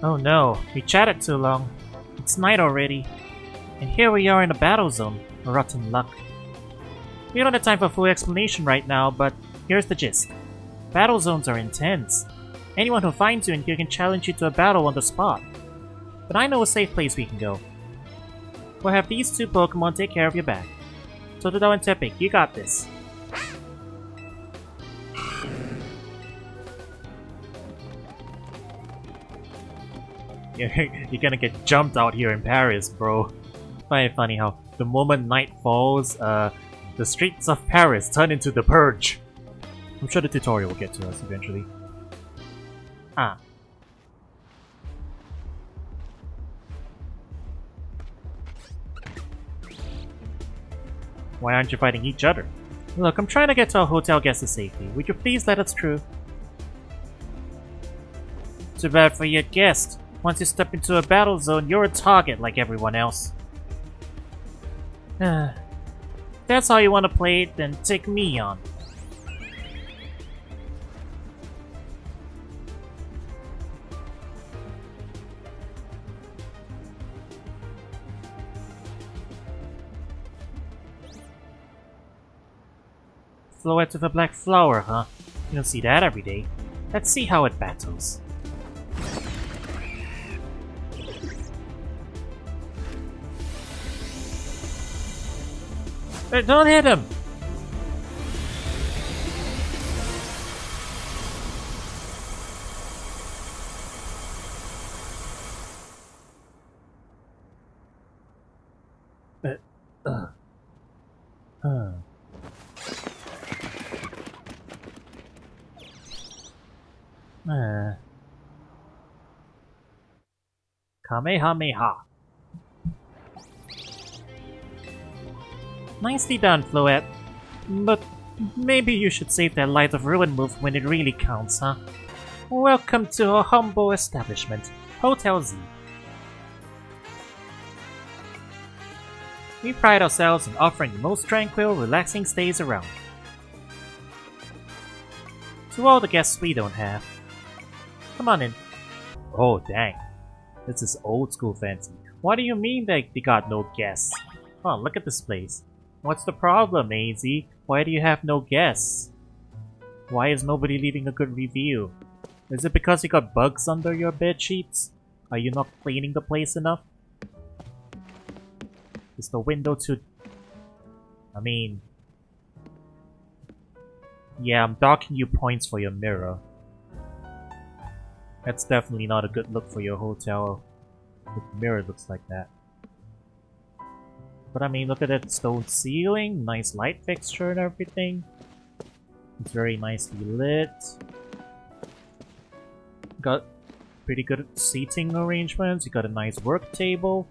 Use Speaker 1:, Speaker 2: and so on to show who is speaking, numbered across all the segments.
Speaker 1: Oh no, we chatted too long. It's night already. And here we are in a battle zone. Rotten luck. We don't have time for full explanation right now, but here's the gist. Battle zones are intense. Anyone who finds you in here can challenge you to a battle on the spot. But I know a safe place we can go. We'll have these two Pokémon take care of your back. Totodile and Tepig, you got this. You're gonna get jumped out here in Paris, bro. Find it funny how the moment night falls, the streets of Paris turn into the Purge. I'm sure the tutorial will get to us eventually. Ah. Why aren't you fighting each other? Look, I'm trying to get to our hotel guests safely. Would you please let us through? Too bad for your guest. Once you step into a battle zone, you're a target like everyone else. That's how you want to play it, then take me on. Floette with a black flower, huh? You don't see that every day. Let's see how it battles. Don't hit him! Kamehameha. Nicely done, Floette. But maybe you should save that Light of Ruin move when it really counts, huh? Welcome to our humble establishment, Hotel Z. We pride ourselves in offering the most tranquil, relaxing stays around. To all the guests we don't have. Come on in. Oh, dang. This is old school fancy. What do you mean they got no guests? Oh, look at this place. What's the problem, AZ? Why do you have no guests? Why is nobody leaving a good review? Is it because you got bugs under your bed sheets? Are you not cleaning the place enough? Is the window too... I mean... Yeah, I'm docking you points for your mirror. That's definitely not a good look for your hotel. The mirror looks like that. But I mean, look at that stone ceiling, nice light fixture and everything. It's very nicely lit. Got pretty good seating arrangements. You got a nice work table.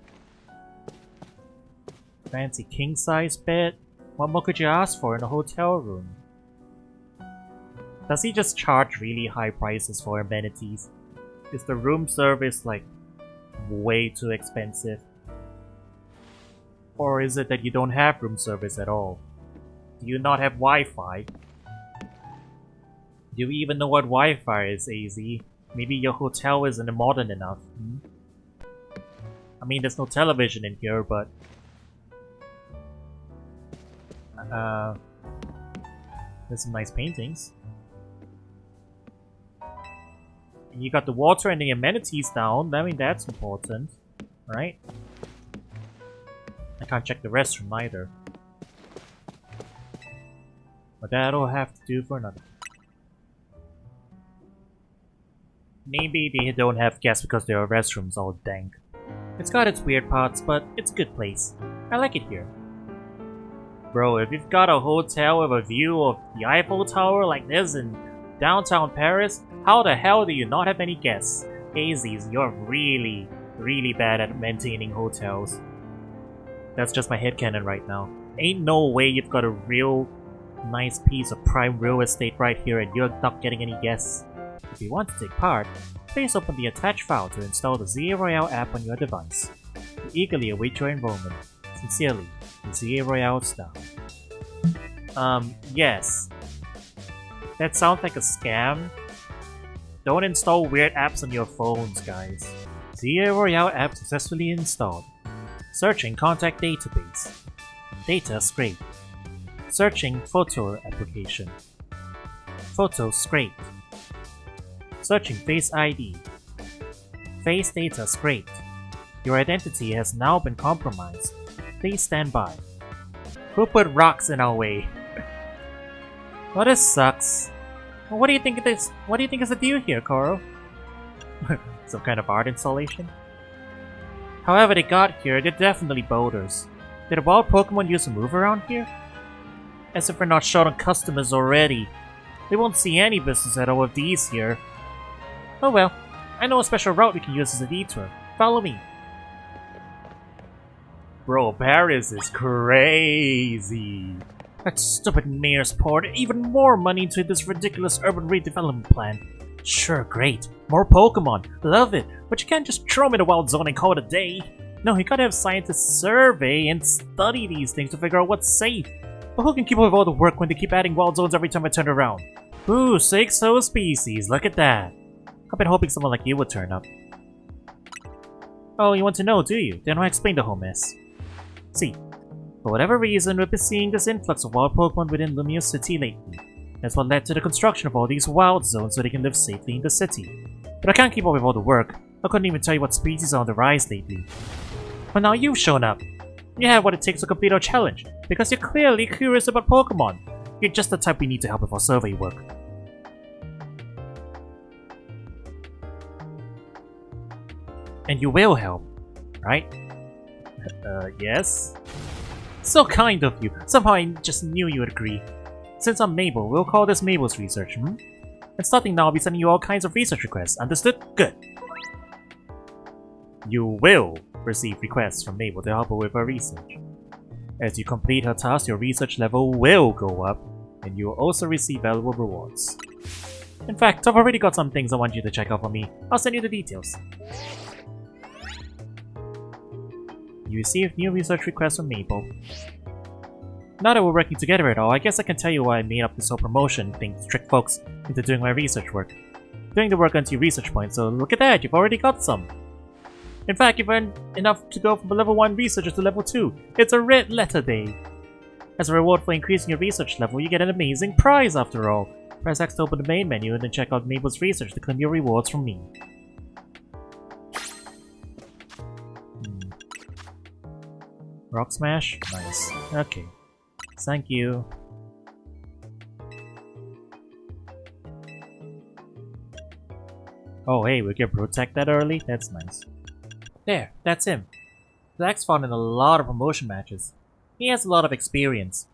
Speaker 1: Fancy king-size bed. What more could you ask for in a hotel room? Does he just charge really high prices for amenities? Is the room service like way too expensive? Or is it that you don't have room service at all? Do you not have Wi-Fi? Do you even know what Wi-Fi is, AZ? Maybe your hotel isn't modern enough. I mean, there's no television in here, but... there's some nice paintings. And you got the water and the amenities down. I mean, that's important, right? I can't check the restroom either. But that'll have to do for another. Maybe they don't have guests because their restrooms all dank. It's got its weird parts, but it's a good place. I like it here. Bro, if you've got a hotel with a view of the Eiffel Tower like this in downtown Paris, how the hell do you not have any guests? AZs, you're really, really bad at maintaining hotels. That's just my headcanon right now. Ain't no way you've got a real nice piece of prime real estate right here and you're not getting any guests. If you want to take part, please open the attached file to install the ZA Royale app on your device. We eagerly await your enrollment. Sincerely, the ZA Royale staff. Yes. That sounds like a scam. Don't install weird apps on your phones, guys. The Royale app successfully installed. Searching contact database. Data scraped. Searching photo application. Photo scraped. Searching face ID. Face data scraped. Your identity has now been compromised. Please stand by. Who put rocks in our way? Well, this sucks. What do you think it is? What do you think is the deal here, Coro? Some kind of art installation? However they got here, they're definitely boulders. Did a wild Pokemon used to move around here? As if we're not short on customers already. They won't see any business at all with these here. Oh well, I know a special route we can use as a detour. Follow me. Bro, Paris is crazy. That stupid mayor's poured even more money into this ridiculous urban redevelopment plan. Sure, great. More Pokemon. Love it. But you can't just throw them in the wild zone and call it a day. No, you gotta have scientists survey and study these things to figure out what's safe. But who can keep up with all the work when they keep adding wild zones every time I turn around? Ooh, 6 whole species. Look at that. I've been hoping someone like you would turn up. Oh, you want to know, do you? Then I'll explain the whole mess. See, for whatever reason, we've been seeing this influx of wild Pokemon within Lumia City lately. That's what led to the construction of all these wild zones so they can live safely in the city. But I can't keep up with all the work. I couldn't even tell you what species are on the rise lately. But now you've shown up. You have what it takes to complete our challenge, because you're clearly curious about Pokemon. You're just the type we need to help with our survey work. And you will help, right? Yes? So kind of you. Somehow I just knew you would agree. Since I'm Mabel, we'll call this Mabel's research, And starting now, I'll be sending you all kinds of research requests. Understood? Good. You will receive requests from Mabel to help her with her research. As you complete her task, your research level will go up, and you will also receive valuable rewards. In fact, I've already got some things I want you to check out for me. I'll send you the details. You received new research requests from Mabel. Now that we're working together at all, I guess I can tell you why I made up this whole promotion thing to trick folks into doing my research work. Doing the work onto your research points, so look at that, you've already got some. In fact, you've earned enough to go from a level 1 researcher to level 2. It's a red letter day. As a reward for increasing your research level, you get an amazing prize after all. Press X to open the main menu and then check out Mabel's research to claim your rewards from me. Rock Smash? Nice. Okay. Thank you. Oh hey, we can protect that early? That's nice. There, that's him. Zach's fought in a lot of promotion matches. He has a lot of experience,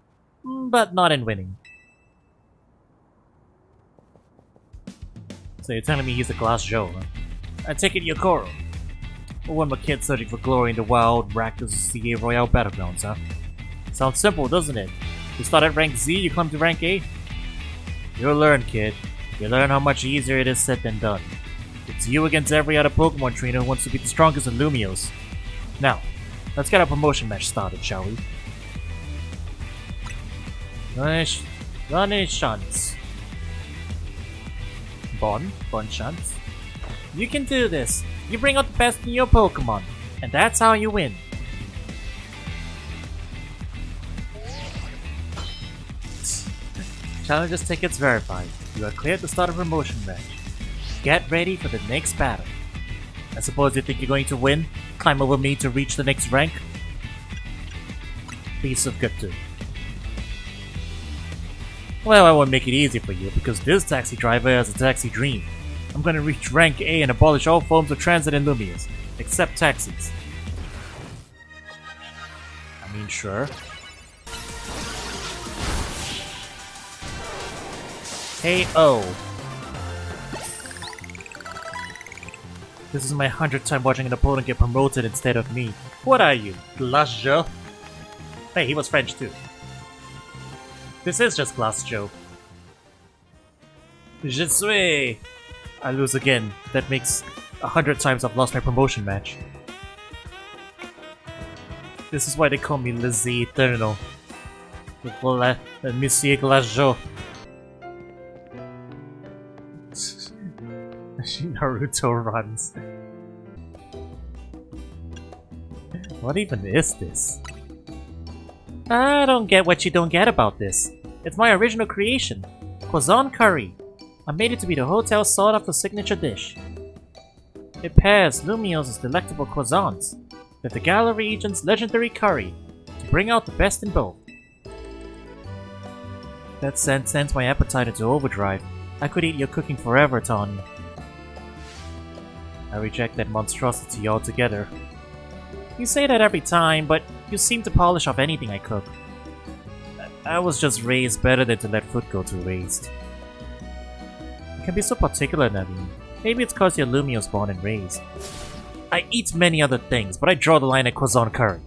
Speaker 1: but not in winning. So you're telling me he's a Glass Joe, huh? I take it you're Coro. Or one of my kids searching for glory in the wild Rakdos CA Royale Battlegrounds, huh? Sounds simple, doesn't it? You start at rank Z, you climb to rank A? You'll learn, kid. You'll learn how much easier it is said than done. It's you against every other Pokemon trainer who wants to be the strongest in Lumios. Now, let's get our promotion match started, shall we? Chance. Bon Chance. You can do this. You bring out the best in your Pokemon, and that's how you win. Challenger's tickets verified. You are cleared to start a promotion match. Get ready for the next battle. I suppose you think you're going to win? Climb over me to reach the next rank? Piece of good too. Well, I won't make it easy for you because this taxi driver has a taxi dream. I'm gonna reach rank A and abolish all forms of transit in Lumias, except taxis. I mean, sure. Hey, oh. This is my 100th time watching an opponent get promoted instead of me. What are you, Glass Joe? Hey, he was French too. This is just Glass Joe. Je suis. I lose again. That makes 100 times I've lost my promotion match. This is why they call me Le Z Eternal. Monsieur Glass Joe. Naruto runs. What even is this? I don't get what you don't get about this. It's my original creation. Croissant curry. I made it to be the hotel's sought-after signature dish. It pairs Lumio's delectable croissants with the Gala region's legendary curry to bring out the best in both. That sends my appetite into overdrive. I could eat your cooking forever, Tanya. I reject that monstrosity altogether. You say that every time, but you seem to polish off anything I cook. I was just raised better than to let food go to waste. You can be so particular, Naveen. Maybe it's cause you're Lumio's born and raised. I eat many other things, but I draw the line at croissant curry.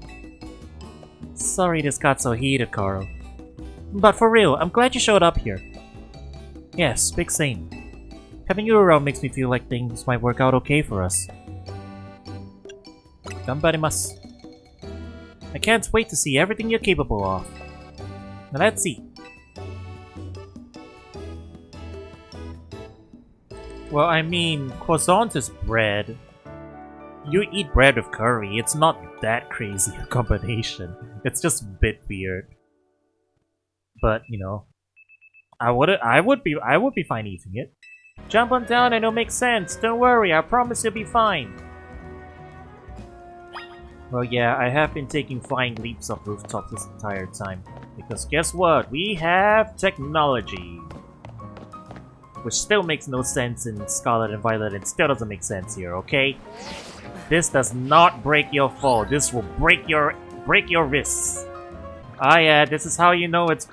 Speaker 1: Sorry this got so heated, Coro. But for real, I'm glad you showed up here. Yes, big same. Having you around makes me feel like things might work out okay for us. Ganbarimasu. I can't wait to see everything you're capable of. Now let's see. Well, I mean, croissant is bread. You eat bread with curry, it's not that crazy a combination. It's just a bit weird. But, you know, I would be fine eating it. Jump on down and it'll make sense. Don't worry, I promise you'll be fine. Well, yeah, I have been taking flying leaps off rooftops this entire time. Because guess what? We have technology! Which still makes no sense in Scarlet and Violet and still doesn't make sense here, okay? This does not break your fall. This will break your wrists. Ah yeah, this is how you know it's...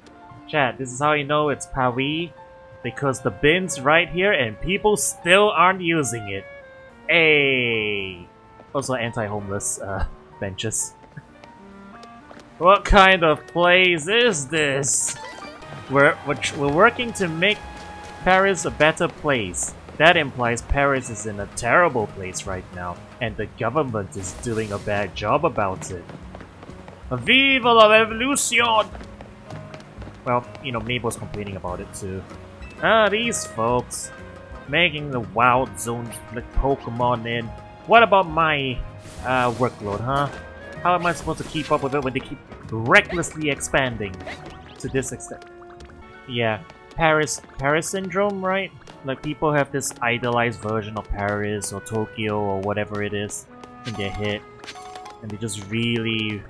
Speaker 1: Chat, this is how you know it's Pawi. Because the bin's right here and people still aren't using it. Hey! Also anti-homeless benches. What kind of place is this? We're working to make Paris a better place. That implies Paris is in a terrible place right now, and the government is doing a bad job about it. Vive la revolution! Well, you know, Mabel's complaining about it too. These folks making the wild zones like Pokémon in. What about my workload, huh? How am I supposed to keep up with it when they keep recklessly expanding to this extent? Yeah, Paris syndrome, right? Like people have this idolized version of Paris or Tokyo or whatever it is in their head, and they just really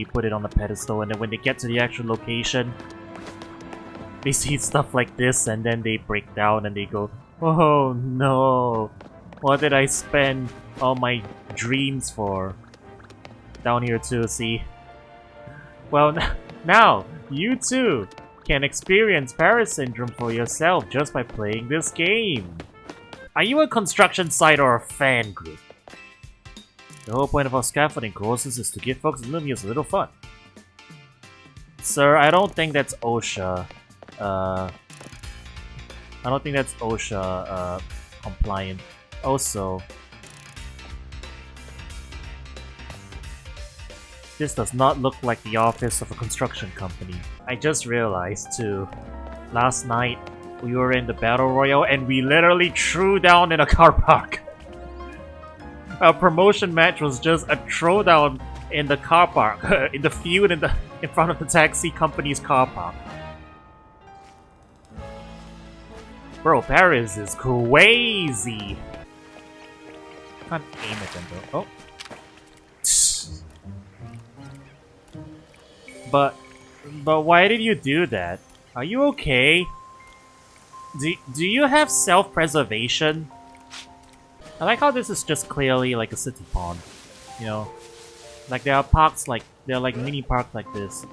Speaker 1: put it on the pedestal, and then when they get to the actual location, they see stuff like this and then they break down and they go, oh no, what did I spend all my dreams for? Down here too, see? Well, now, you too can experience Paris syndrome for yourself just by playing this game. Are you a construction site or a fan group? The whole point of our scaffolding courses is to give folks in Lumios a little fun. Sir, I don't think that's OSHA. I don't think that's OSHA compliant. Also, this does not look like the office of a construction company. I just realized too, last night we were in the Battle Royale and we literally threw down in a car park. Our promotion match was just a throwdown in the car park, in the field in front of the taxi company's car park. Bro, Paris is crazy. Can't aim at them though. Oh. But why did you do that? Are you okay? Do you have self-preservation? I like how this is just clearly like a city pond, you know? Like there are parks like, there are like mini parks like this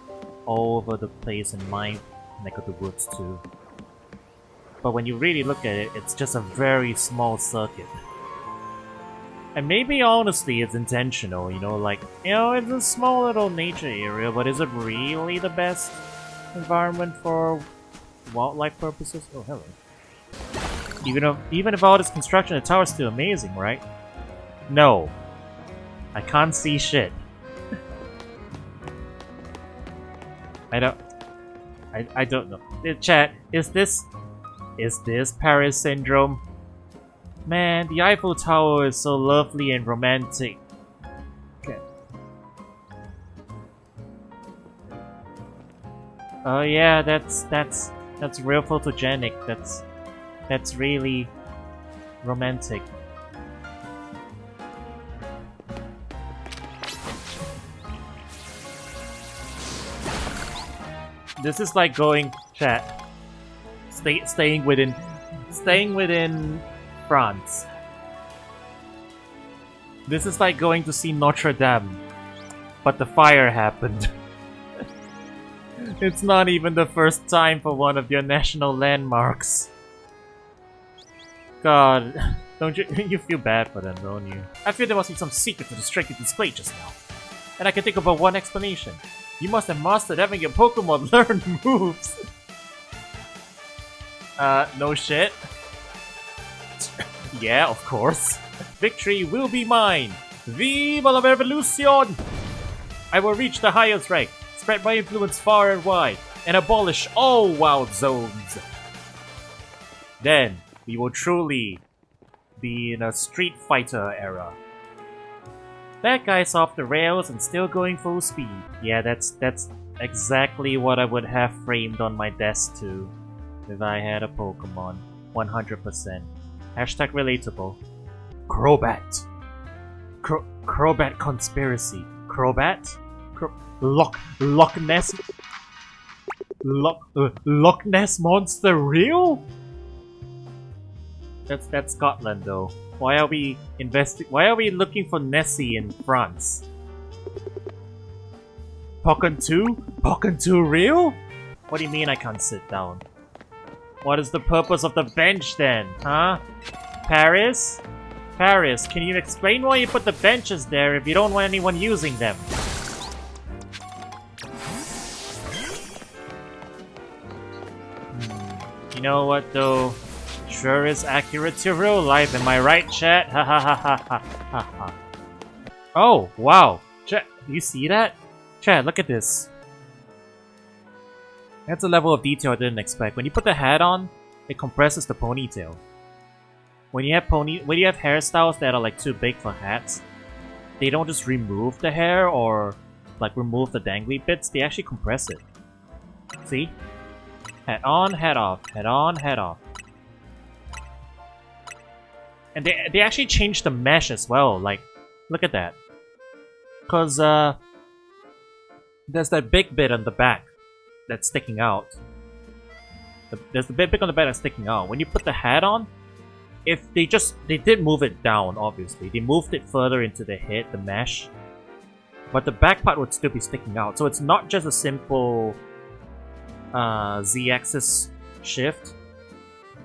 Speaker 1: all over the place in my neck of the woods too. But when you really look at it, it's just a very small circuit. And maybe honestly it's intentional, you know, like, you know, it's a small little nature area, but is it really the best environment for wildlife purposes? Oh, hello. Even if all this construction, the tower's still amazing, right? No. I can't see shit. I don't know. Chat, is this Paris syndrome? Man, the Eiffel Tower is so lovely and romantic. Okay. Oh yeah, that's real photogenic. That's really romantic. This is like going chat. Staying within France. This is like going to see Notre Dame, but the fire happened. It's not even the first time for one of your national landmarks. God, don't you feel bad for them, don't you? I feel there must be some secret to the strength you displayed just now. And I can think about one explanation. You must have mastered having your Pokémon learn moves. No shit. Yeah, of course. Victory will be mine. Viva la revolution! I will reach the highest rank, spread my influence far and wide, and abolish all wild zones. Then, we will truly be in a Street Fighter era. That guy's off the rails and still going full speed. Yeah, that's exactly what I would have framed on my desk too, if I had a Pokemon. 100%. Hashtag relatable. Crobat. Crobat conspiracy. Crobat? Loch Ness? Loch Ness monster real? That's Scotland though. Why are we looking for Nessie in France? Pokken 2? Pokken 2 real? What do you mean I can't sit down? What is the purpose of the bench then, huh? Paris? Paris, can you explain why you put the benches there if you don't want anyone using them? You know what though? Sure is accurate to real life, am I right, chat? Ha ha ha ha ha ha ha. Oh, wow. Chat, do you see that? Chat, look at this. That's a level of detail I didn't expect. When you put the hat on, it compresses the ponytail. When you have hairstyles that are like too big for hats, they don't just remove the hair or like remove the dangly bits, they actually compress it. See? Hat on, hat off, hat on, hat off. And they actually changed the mesh as well, like, look at that. Cause there's that big bit on the back that's sticking out. There's the big bit on the back that's sticking out. When you put the hat on, if they did move it down, obviously. They moved it further into the head, the mesh. But the back part would still be sticking out. So it's not just a simple Z-axis shift.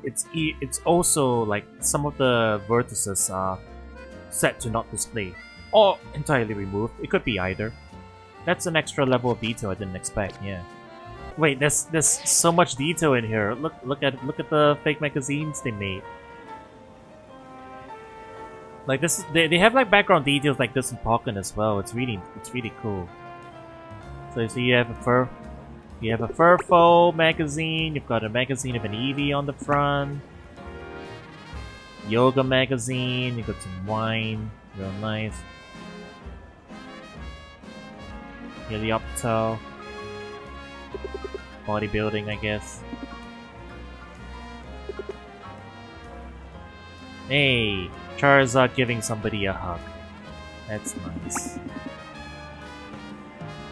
Speaker 1: It's also like some of the vertices are set to not display. Or entirely removed. It could be either. That's an extra level of detail I didn't expect, yeah. Wait, there's so much detail in here. Look at the fake magazines they made. Like this, they have like background details like this in Pokken as well. It's really cool. So you have a Furfo magazine. You've got a magazine of an Eevee on the front. Yoga magazine. You got some wine, real nice. Helioptile. Bodybuilding, I guess. Hey, Charizard giving somebody a hug. That's nice.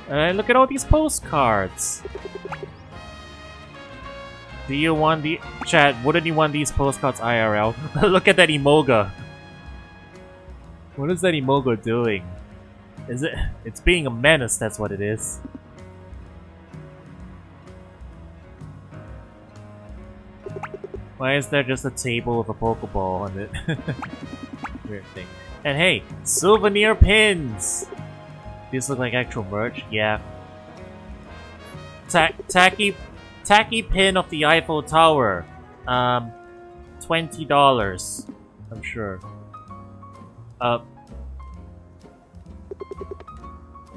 Speaker 1: Look at all these postcards. Do you want the chat? Wouldn't you want these postcards IRL? Look at that Emoga. What is that Emoga doing? It's being a menace. That's what it is. Why is there just a table with a Pokeball on it? Weird thing. And hey, souvenir pins! These look like actual merch? Yeah. Tacky pin of the Eiffel Tower. $20. I'm sure.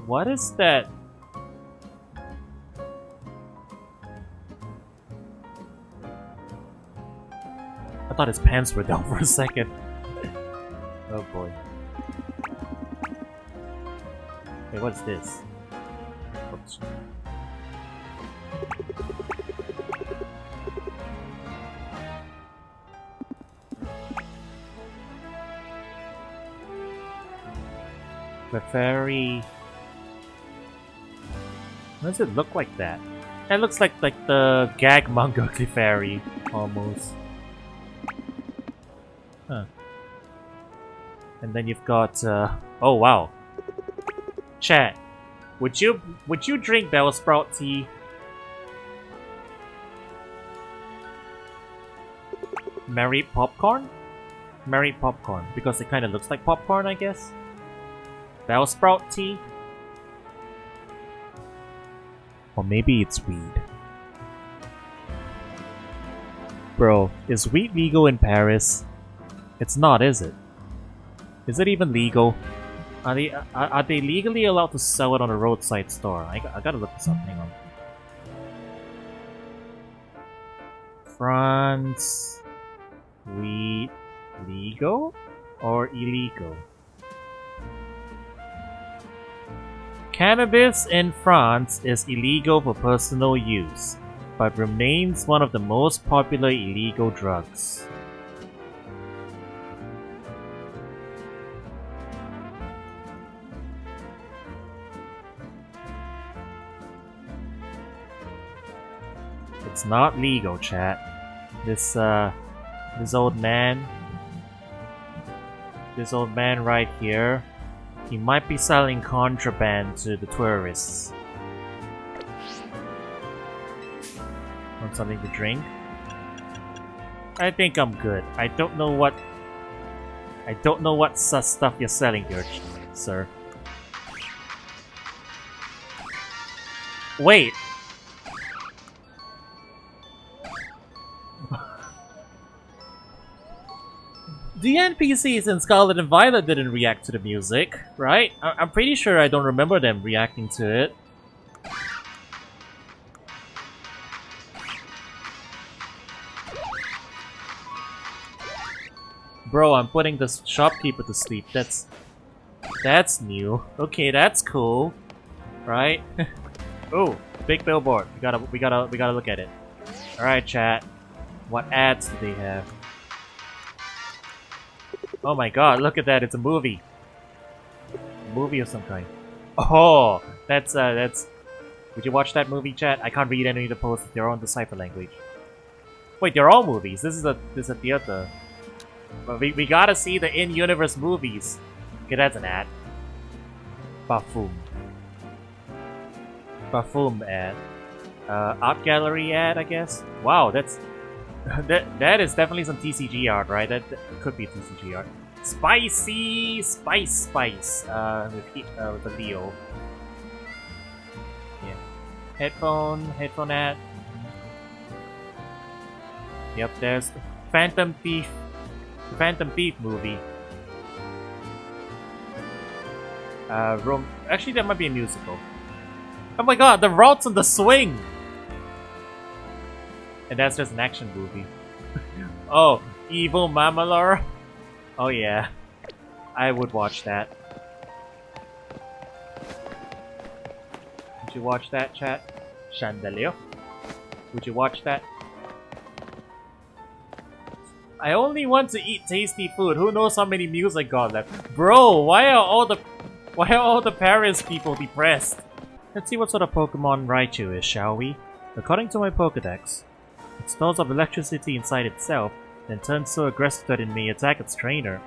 Speaker 1: What is that? I thought his pants were down for a second. Oh boy. Wait, what's this? Oops. Clefairy. Why does it look like that? It looks like the gag manga Clefairy, almost. Huh. And then you've got oh wow. Chat. Would you drink Bellsprout tea? Merry popcorn? Merry popcorn, because it kinda looks like popcorn, I guess. Bellsprout tea? Or maybe it's weed. Bro, is weed legal in Paris? It's not, is it? Is it even legal? Are they legally allowed to sell it on a roadside store? I gotta look this up, hang on. France... weed... legal? Or illegal? Cannabis in France is illegal for personal use, but remains one of the most popular illegal drugs. It's not legal, chat. This old man right here, he might be selling contraband to the tourists. Want something to drink? I think I'm good. I don't know what sus stuff you're selling here, sir. Wait. The NPCs in Scarlet and Violet didn't react to the music, right? I'm pretty sure I don't remember them reacting to it. Bro, I'm putting the shopkeeper to sleep. That's new. Okay, that's cool. Right? Oh, big billboard. We gotta look at it. Alright, chat. What ads do they have? Oh my god, look at that, it's a movie. A movie of some kind. Oh, that's... Would you watch that movie, chat? I can't read any of the posts, they're on the cipher language. Wait, they're all movies. This is a theater. But we gotta see the in-universe movies. Okay, that's an ad. Parfum. Parfum ad. Art gallery ad, I guess? Wow, that's... that is definitely some TCG art, right? That could be TCG art. Spicy spice. With the Leo. Yeah. Headphone ad. Yep, there's Phantom Thief movie. Actually, that might be a musical. Oh my god, the routes on the swing! And that's just an action movie. Oh, Evil Mamalor? Oh yeah. I would watch that. Would you watch that, chat? Chandelier? Would you watch that? I only want to eat tasty food. Who knows how many meals I got left? Bro, why are all the Paris people depressed? Let's see what sort of Pokemon Raichu is, shall we? According to my Pokedex, it stores up electricity inside itself, then turns so aggressive that it may attack its trainer.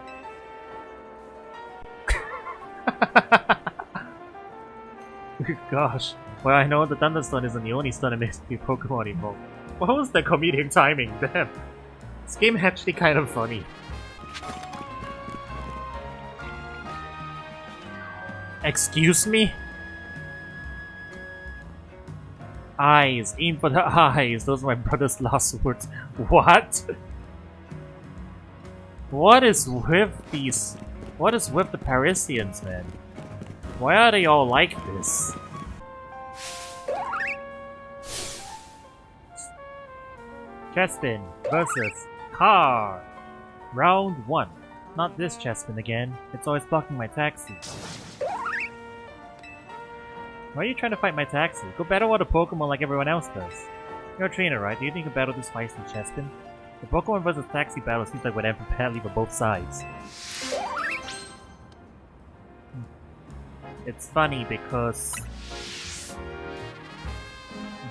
Speaker 1: Gosh. Well, I know the Thunderstone isn't the only stun that makes the Pokemon evolve. What was the comedic timing? Damn. This game actually kind of funny. Excuse me? Eyes. Aim for the eyes. Those are my brother's last words. What? What is with these... What is with the Parisians, man? Why are they all like this? Justin versus car! Round 1. Not this chessman again. It's always blocking my taxi. Why are you trying to fight my taxi? Go battle other Pokemon like everyone else does. You're a trainer, right? Do you think you battle this feisty chessman? The Pokemon vs. taxi battle seems like would end badly for both sides. It's funny because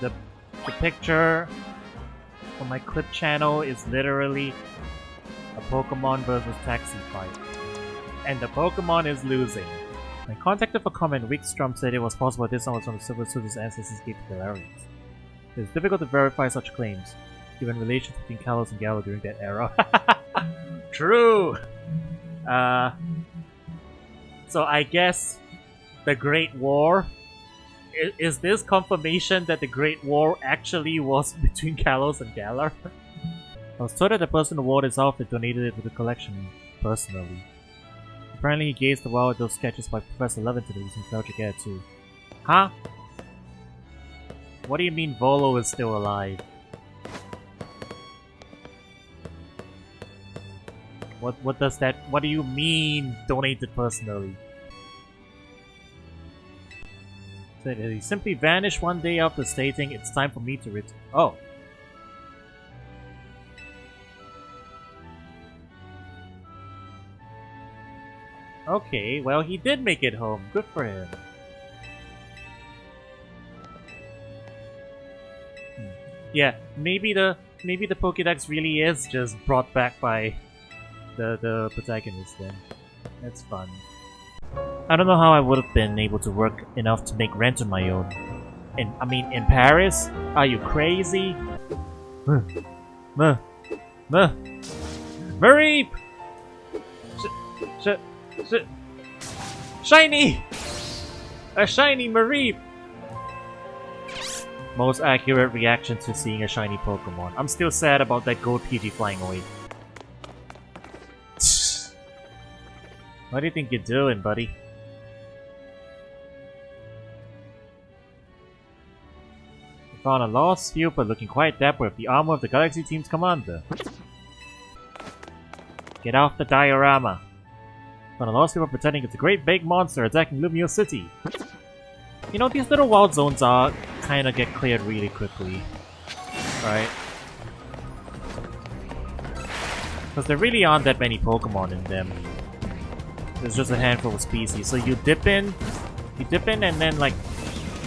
Speaker 1: the picture on my clip channel is literally a Pokemon versus taxi fight. And the Pokemon is losing. When contacted for comment, Wickstrom said it was possible this one was from the Silver Suitor's ancestors gave to Galarians. It is difficult to verify such claims, given relations between Kalos and Gallo during that era. True! So I guess the Great War... Is this confirmation that the Great War actually was between Kalos and Galar? I was told that the person who wore this outfit donated it to the collection personally. Apparently he gazed a while at those sketches by Professor Levinton using Felgic Air too. Huh? What do you mean Volo is still alive? What does that... What do you mean donated personally? Said he simply vanished one day after stating it's time for me to return. Oh. Okay, well he did make it home. Good for him. Yeah, maybe the Pokédex really is just brought back by the protagonist then. That's fun. I don't know how I would have been able to work enough to make rent on my own. In Paris? Are you crazy? Mareep! Shiny! A shiny Mareep! Most accurate reaction to seeing a shiny Pokemon. I'm still sad about that gold PG flying away. What do you think you're doing, buddy? We found a lost few, but looking quite dapper with the armor of the Galaxy Team's commander. Get off the diorama. Found a lost people pretending it's a great big monster attacking Lumio City. You know, these little wild zones are kinda get cleared really quickly. Right? Because there really aren't that many Pokemon in them. There's just a handful of species. So you dip in and then like...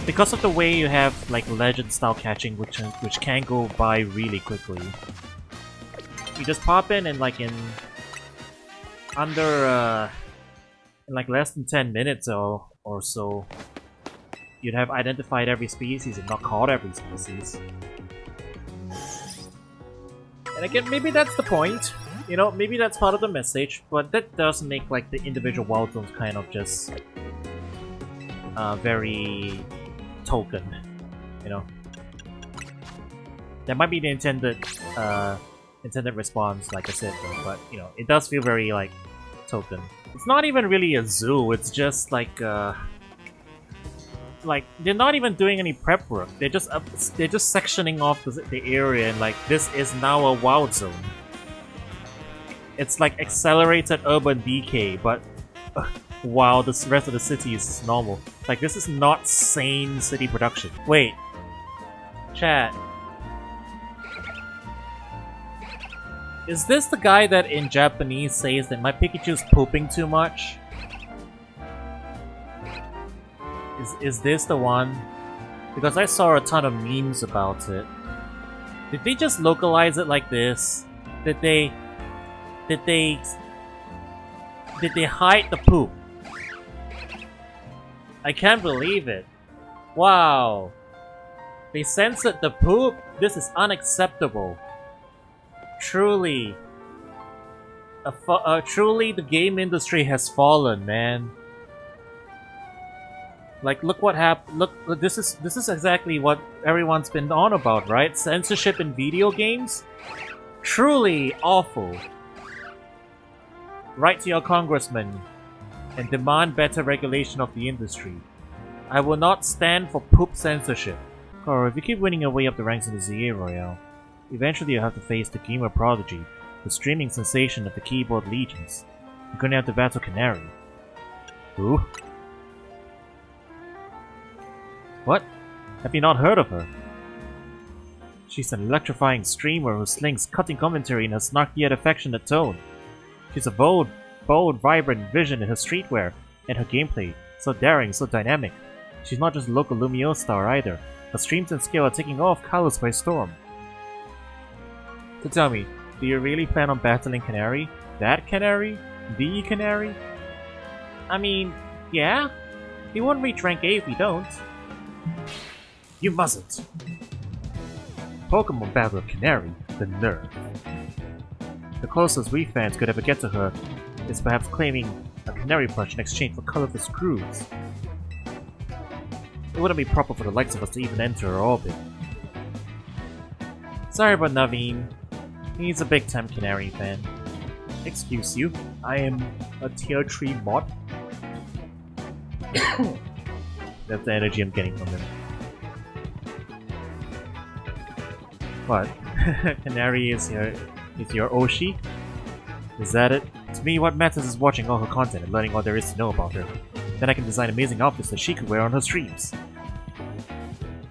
Speaker 1: Because of the way you have like legend style catching which can go by really quickly. You just pop in and like in like less than 10 minutes or so, you'd have identified every species and not caught every species. And again, maybe that's the point. You know, maybe that's part of the message, but that does make like the individual wild zones kind of just very token, you know. That might be the intended response, like I said, though, but you know, it does feel very like token. It's not even really a zoo. It's just like they're not even doing any prep work. They're just sectioning off the area and like this is now a wild zone. It's like accelerated urban decay, but while the rest of the city is normal. Like this is not sane city production. Wait, chat. Is this the guy that in Japanese says that my Pikachu's pooping too much? Is this the one? Because I saw a ton of memes about it. Did they just localize it like this? Did they hide the poop? I can't believe it. Wow. They censored the poop? This is unacceptable. Truly. Truly the game industry has fallen, man. Like, look what happened. Look, this is exactly what everyone's been on about, right? Censorship in video games? Truly awful. Write to your congressman and demand better regulation of the industry. I will not stand for poop censorship. Coro, if you keep winning your way up the ranks in the ZA Royale, eventually you'll have to face the gamer prodigy, The streaming sensation of the keyboard legions. You're gonna have to battle Canary. Who? What? Have you not heard of her? She's an electrifying streamer who slings cutting commentary in her snarky yet affectionate tone. She's a bold, vibrant vision in her streetwear and her gameplay. So daring, so dynamic. She's not just a local Lumio star either. Her streams and skill are taking all of Kalos by storm. So tell me, do you really plan on battling Canary? That Canary? The Canary? I mean, yeah? He won't reach rank A if we don't. You mustn't! Pokémon battle of Canary, the nerve. The closest we fans could ever get to her is perhaps claiming a Canary plush in exchange for colorful screws. It wouldn't be proper for the likes of us to even enter her orbit. Sorry about Naveen. He's a big-time Canary fan. Excuse you, I am a tier 3 bot. That's the energy I'm getting from him. What? Canary is your Oshi? Is that it? To me, what matters is watching all her content and learning all there is to know about her. Then I can design amazing outfits that she could wear on her streams.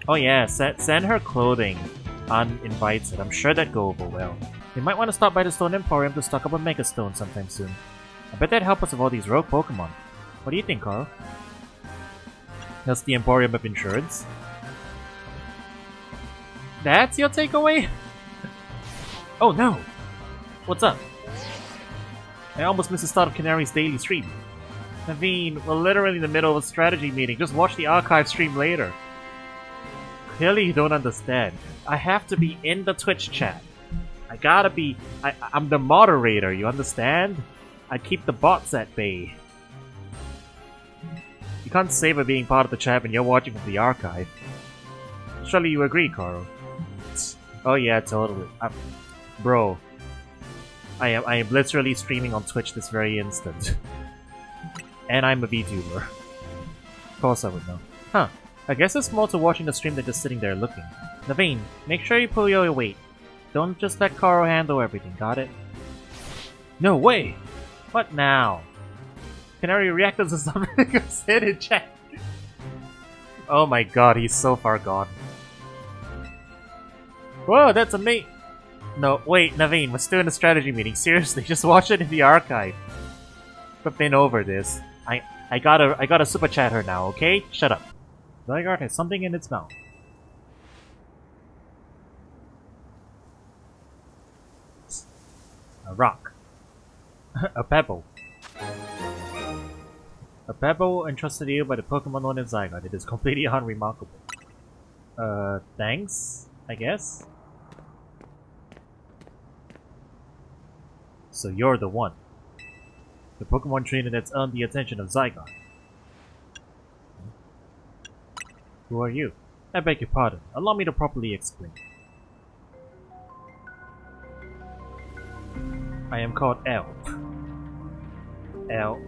Speaker 1: Oh yeah, send her clothing uninvited. I'm sure that'd go over well. We might want to stop by the Stone Emporium to stock up a Mega Stone sometime soon. I bet that'd help us with all these rogue Pokemon. What do you think, Coro? That's the Emporium of Insurance. That's your takeaway? Oh no! What's up? I almost missed the start of Canary's daily stream. Naveen, we're literally in the middle of a strategy meeting. Just watch the archive stream later. Clearly you don't understand. I have to be in the Twitch chat. I gotta be... I'm the moderator, you understand? I keep the bots at bay. You can't savor being part of the chat when you're watching from the archive. Surely you agree, Coro? Oh yeah, totally. Bro. I am literally streaming on Twitch this very instant. And I'm a VTuber. Of course I would know. Huh. I guess there's more to watching the stream than just sitting there looking. Naveen, make sure you pull your weight. Don't just let Coro handle everything, got it? No way! What now? Canary reacted to something said in chat. Oh my god, he's so far gone. Whoa, that's amazing! No, wait, Naveen, we're still in a strategy meeting. Seriously, just watch it in the archive. We've been over this. I gotta super chat her now, okay? Shut up. Zygarde has something in its mouth. A rock. A pebble. A pebble entrusted to you by the Pokemon known as Zygarde. It is completely unremarkable. Thanks, I guess? So you're the one. The Pokemon trainer that's earned the attention of Zygarde. Who are you? I beg your pardon. Allow me to properly explain. I am called L. L.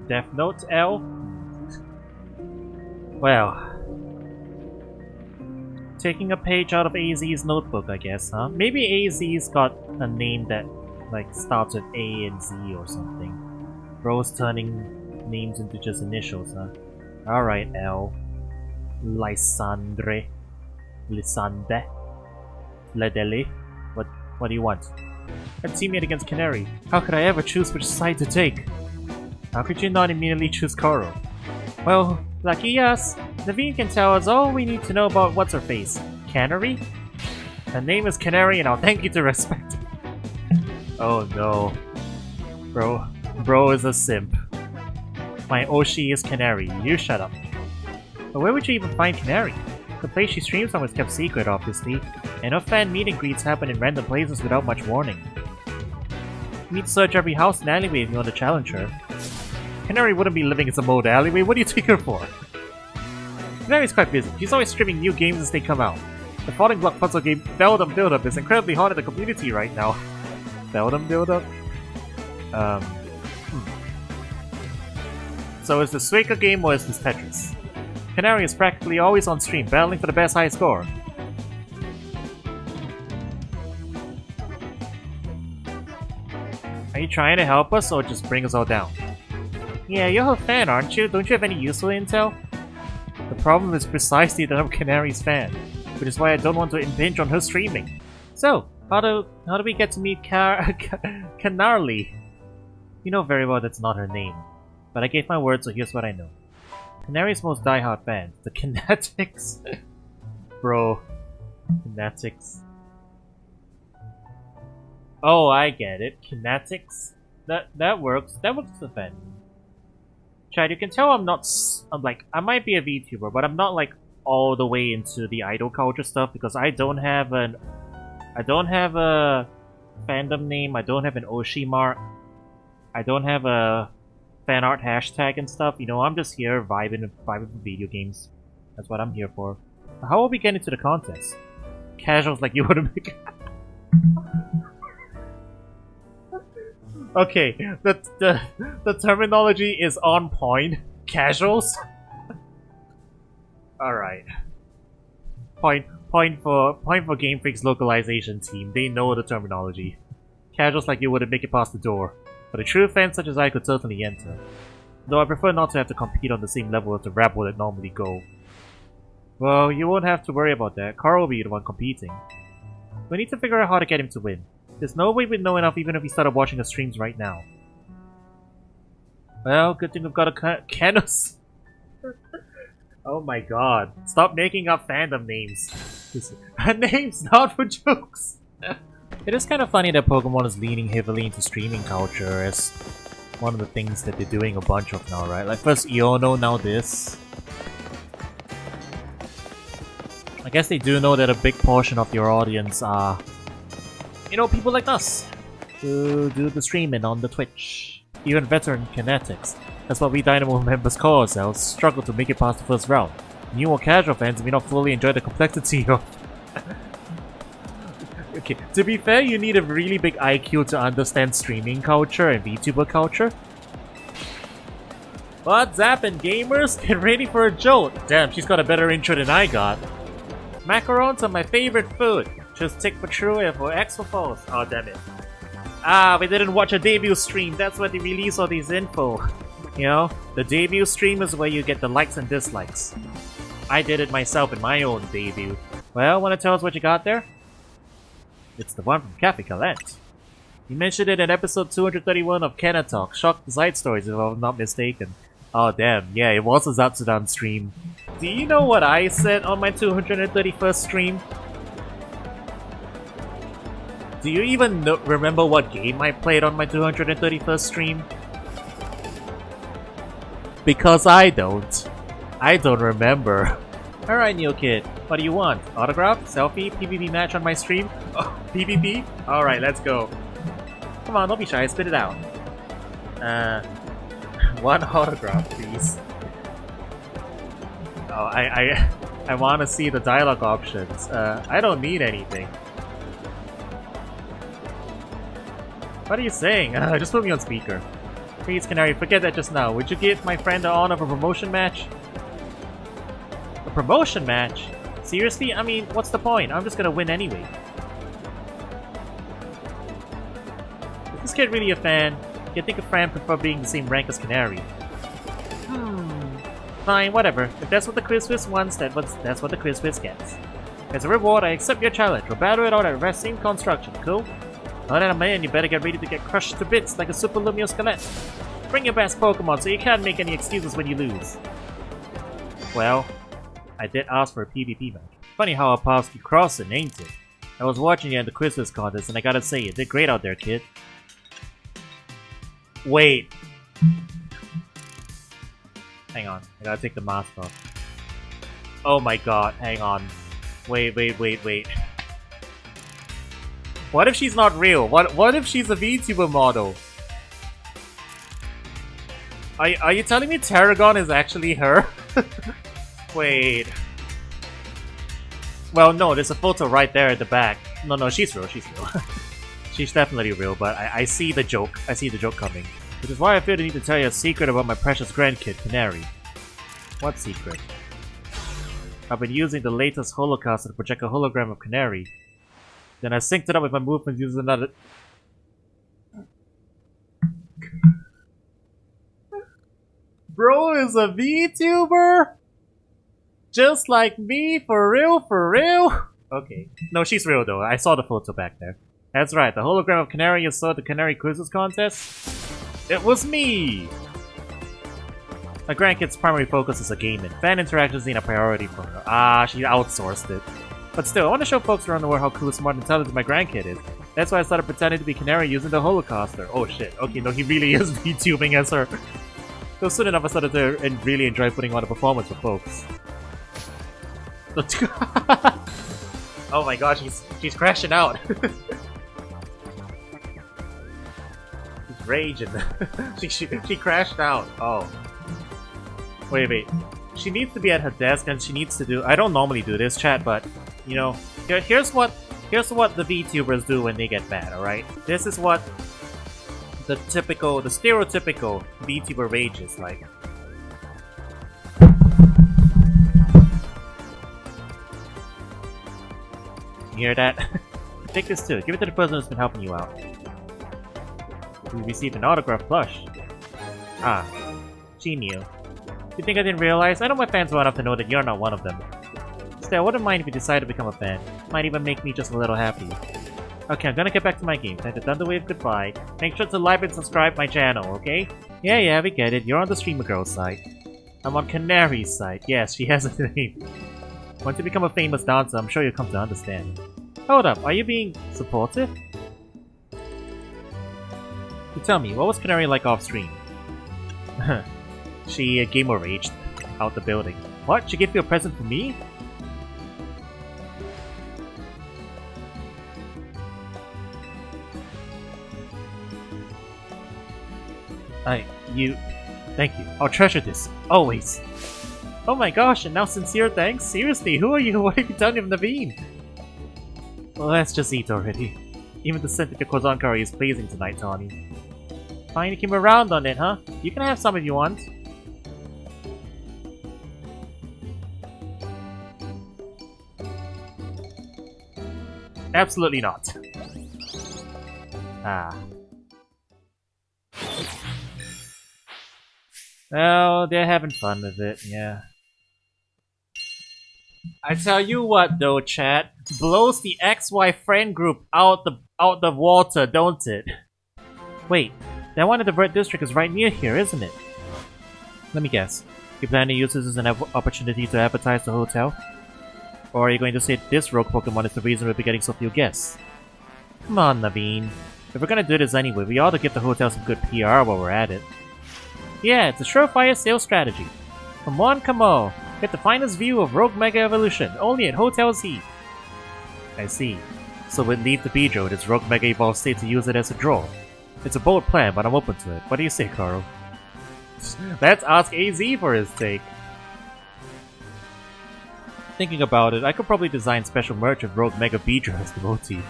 Speaker 1: Death Note L? Well... Taking a page out of AZ's notebook, I guess, huh? Maybe AZ's got a name that, like, starts with A and Z or something. Bro's turning names into just initials, huh? Alright, L. Lysandre. Lysande. Ledele. What do you want? A teammate against Canary. How could I ever choose which side to take? How could you not immediately choose Coro? Well, lucky us. Naveen can tell us all we need to know about what's-her-face. Canary? Her name is Canary and I'll thank you to respect it. Oh no. Bro is a simp. My Oshi is Canary, you shut up. But where would you even find Canary? The place she streams on was kept secret, obviously, and her fan meet and greets happen in random places without much warning. You need to search every house and alleyway if you want to challenge her. Canary wouldn't be living in some old alleyway, what do you take her for? Canary's quite busy, she's always streaming new games as they come out. The Falling Block puzzle game Beldum Build-Up is incredibly hot in the community right now. Beldum Build-Up? So is this Suika game or is this Tetris? Canary is practically always on stream, battling for the best high score. you trying to help us or just bring us all down? Yeah, you're her fan, aren't you? Don't you have any useful intel? The problem is precisely that I'm Canari's fan, which is why I don't want to impinge on her streaming. So, how do we get to meet Canarly? You know very well that's not her name, but I gave my word, so here's what I know. Canari's most diehard fans, the Kinetics. Bro, Kinetics. Oh, I get it. Kinetics. That works. That works for fan. Chad, you can tell I'm like, I might be a VTuber, but I'm not like all the way into the idol culture stuff because I don't have a fandom name, I don't have an Oshi mark, I don't have a fan art hashtag and stuff. You know, I'm just here vibing with video games. That's what I'm here for. How will we get into the contest? Casuals like you would make. Okay, the terminology is on point. Casuals. All right. Point for Game Freak's localization team. They know the terminology. Casuals like you wouldn't make it past the door, but a true fan such as I could certainly enter. Though I prefer not to have to compete on the same level as the rabble that normally go. Well, you won't have to worry about that. Coro will be the one competing. We need to figure out how to get him to win. There's no way we'd know enough even if we started watching the streams right now. Well, good thing we've got a Canos. Oh my god. Stop making up fandom names. Her name's not for jokes. It is kind of funny that Pokemon is leaning heavily into streaming culture as one of the things that they're doing a bunch of now, right? Like first Iono, now this. I guess they do know that a big portion of your audience are, you know, people like us who do the streaming on the Twitch. Even veteran Kinetics, that's what we Dynamo members call ourselves, struggle to make it past the first round. New or casual fans may not fully enjoy the complexity of... Okay, to be fair, you need a really big IQ to understand streaming culture and VTuber culture. What's happened, gamers? Get ready for a jolt! Damn, she's got a better intro than I got. Macarons are my favorite food. Just tick for true and for X for false. Oh, damn it. Ah, we didn't watch a debut stream. That's where they release all these info. You know, the debut stream is where you get the likes and dislikes. I did it myself in my own debut. Well, wanna tell us what you got there? It's the one from Cafe Calent. You mentioned it in episode 231 of Kenna Talk, Shock Side Stories if I'm not mistaken. Oh damn, yeah, it was a Zatsudan stream. Do you know what I said on my 231st stream? Do you even remember what game I played on my 231st stream? Because I don't. I don't remember. Alright, Neo Kid. What do you want? Autograph? Selfie? PvP match on my stream? Oh, PvP? Alright, let's go. Come on, don't be shy. Spit it out. One autograph, please. Oh, I want to see the dialogue options. I don't need anything. What are you saying? Just put me on speaker. Please, Canary, forget that just now. Would you give my friend the honor of a promotion match? A promotion match? Seriously? I mean, what's the point? I'm just gonna win anyway. Is this kid really a fan? You'd think a fan prefer being the same rank as Canary. Fine, whatever. If that's what the Quiz wants, that's what the Quiz gets. As a reward, I accept your challenge. We'll battle it out at Racine Construction, cool? Now that I'm in, you better get ready to get crushed to bits like a Super Lumio Skelett. Bring your best Pokemon so you can't make any excuses when you lose. Well, I did ask for a PvP match. Funny how our paths keep crossing, ain't it? I was watching you in the Quiz contest and I gotta say, you did great out there, kid. Wait. Hang on, I gotta take the mask off. Oh my god, hang on. Wait. What if she's not real? What if she's a VTuber model? Are you telling me Tarragon is actually her? Wait. Well, no, there's a photo right there at the back. No, she's real, she's real. She's definitely real, but I see the joke. I see the joke coming. Which is why I feel the need to tell you a secret about my precious grandkid, Canary. What secret? I've been using the latest holocaust to project a hologram of Canary. Then I synced it up with my movements using another... Bro is a VTuber? Just like me, for real, for real? Okay. No, she's real though. I saw the photo back there. That's right, the hologram of Canary you saw at the Canary Quizzes contest? It was me! My grandkid's primary focus is a gaming. Fan interactions ain't a priority for her. Ah, she outsourced it. But still, I want to show folks around the world how cool, smart, and intelligent my grandkid is. That's why I started pretending to be Canary using the Holocauster. Oh shit, okay, no, he really is VTubing as her. So soon enough I started to really enjoy putting on a performance for folks. Oh my gosh, she's crashing out. She's raging. she crashed out. Oh. Wait. She needs to be at her desk and she needs to do... I don't normally do this, chat, but... You know, here's what the VTubers do when they get mad, alright? This is what the stereotypical VTuber rage is like. You hear that? Take this too. Give it to the person who's been helping you out. You received an autograph plush. Ah, she knew. You think I didn't realize? I know my fans well enough to know that you're not one of them. Still, I wouldn't mind if you decide to become a fan. Might even make me just a little happy. Okay, I'm gonna get back to my game. Time to Thunderwave goodbye. Make sure to like and subscribe my channel, okay? Yeah, we get it. You're on the streamer girl side. I'm on Canary's side. Yes, she has a name. Once you become a famous dancer, I'm sure you'll come to understand. Hold up, are you being supportive? You tell me, what was Canary like off stream? She gamer raged out the building. What? She gave you a present for me? Thank you. I'll treasure this. Always. Oh my gosh, and now sincere thanks? Seriously, who are you? What have you done with Naveen? Well, let's just eat already. Even the scent of your croissant curry is pleasing tonight, Tawny. Fine, you came around on it, huh? You can have some if you want. Absolutely not. Ah. Well, they're having fun with it, yeah. I tell you what though, chat. Blows the XY friend group out the water, don't it? Wait, that one in the Red District is right near here, isn't it? Let me guess. You plan to use this as an opportunity to advertise the hotel? Or are you going to say this rogue Pokemon is the reason we'll be getting so few guests? Come on, Naveen. If we're gonna do this anyway, we ought to give the hotel some good PR while we're at it. Yeah, it's a surefire sales strategy. Come on, get the finest view of Rogue Mega Evolution, only at Hotel Z. I see. So we'll leave the Beedrill in its Rogue Mega Evolved state to use it as a draw. It's a bold plan, but I'm open to it. What do you say, Coro? Let's ask AZ for his take. Thinking about it, I could probably design special merch of Rogue Mega Beedrill as the motif.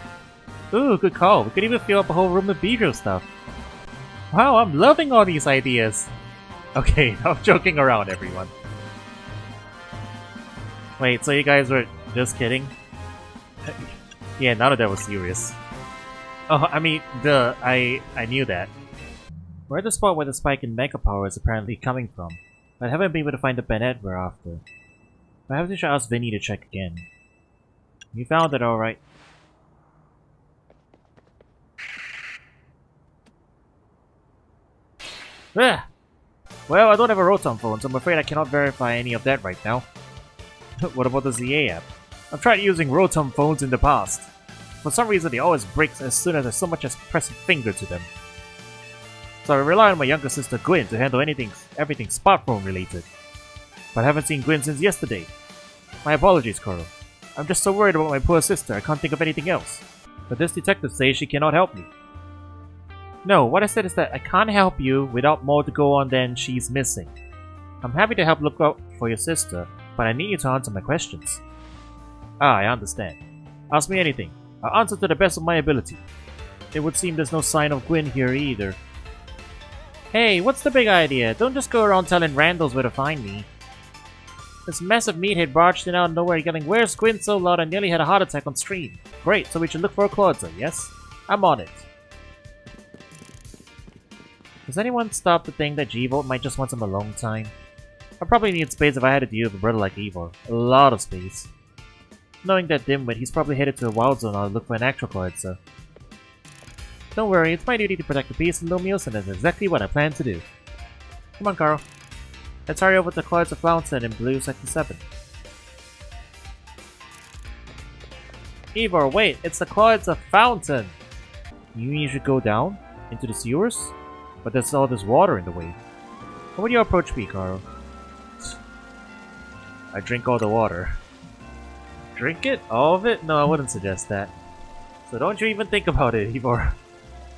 Speaker 1: Ooh, good call. We could even fill up a whole room with Beedrill stuff. Wow, I'm loving all these ideas. Okay, I'm joking around, everyone. Wait, so you guys were just kidding? Yeah, none of that was serious. Oh, I mean, duh, I knew that. We're at the spot where the spike in Mega Power is apparently coming from, but I haven't been able to find the Bennett we're after. Perhaps we should ask Vinny to check again. You found it alright. Ah! Well, I don't have a Rotom phone, so I'm afraid I cannot verify any of that right now. What about the ZA app? I've tried using Rotom phones in the past. For some reason, they always break as soon as I so much as press a finger to them. So I rely on my younger sister Gwyn to handle everything smartphone related. But I haven't seen Gwyn since yesterday. My apologies, Coro. I'm just so worried about my poor sister, I can't think of anything else. But this detective says she cannot help me. No, what I said is that I can't help you without more to go on than she's missing. I'm happy to help look out for your sister, but I need you to answer my questions. Ah, I understand. Ask me anything. I'll answer to the best of my ability. It would seem there's no sign of Gwyn here either. Hey, what's the big idea? Don't just go around telling Randalls where to find me. This massive meathead barged in out of nowhere yelling, "Where's Gwyn?" so loud I nearly had a heart attack on stream. Great, so we should look for a closer, yes? I'm on it. Does anyone stop to think that G-Volt might just want some alone time? I probably need space if I had to deal with a brother like Ivor. A lot of space. Knowing that dimwit, he's probably headed to the Wild Zone or look for an actual card, so... Don't worry, it's my duty to protect the peace of Lumios, and that's exactly what I plan to do. Come on, Coro. Let's hurry over to Clouds of Fountain in Blue Sector 7. Ivor, wait, it's the Clouds of Fountain! You mean you should go down? Into the sewers? But there's all this water in the way. How would you approach me, Coro? I drink all the water. Drink it? All of it? No, I wouldn't suggest that. So don't you even think about it, Ivor.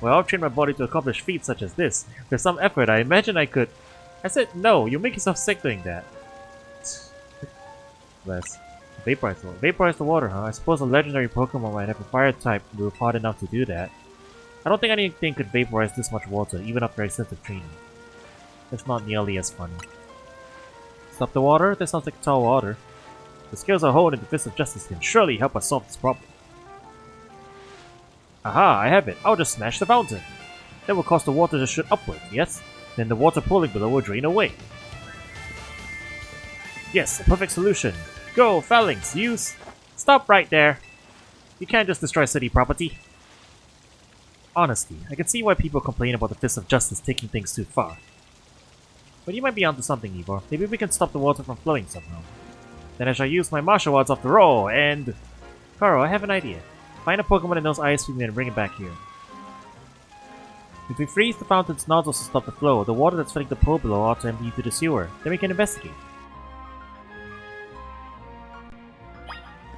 Speaker 1: Well, I've trained my body to accomplish feats such as this. With some effort, I imagine I could... I said no, you make yourself sick doing that. Bless. Vaporize the water, huh? I suppose a legendary Pokémon might have a fire type move hard enough to do that. I don't think anything could vaporize this much water, even after extensive training. It's not nearly as funny. Stop the water? That sounds like tall water. The skills I hold in the Fist of Justice can surely help us solve this problem. Aha, I have it. I'll just smash the fountain. That will cause the water to shoot upwards, yes? Then the water pooling below will drain away. Yes, a perfect solution. Go, Phalanx, use... Stop right there. You can't just destroy city property. Honestly, I can see why people complain about the Fist of Justice taking things too far. But you might be onto something, Ivor. Maybe we can stop the water from flowing somehow. Then I shall use my martial arts after all, and... Coro, I have an idea. Find a Pokemon that knows Ice Beam and bring it back here. If we freeze the fountain's nozzles to stop the flow, the water that's filling the pool below ought to empty into the sewer. Then we can investigate.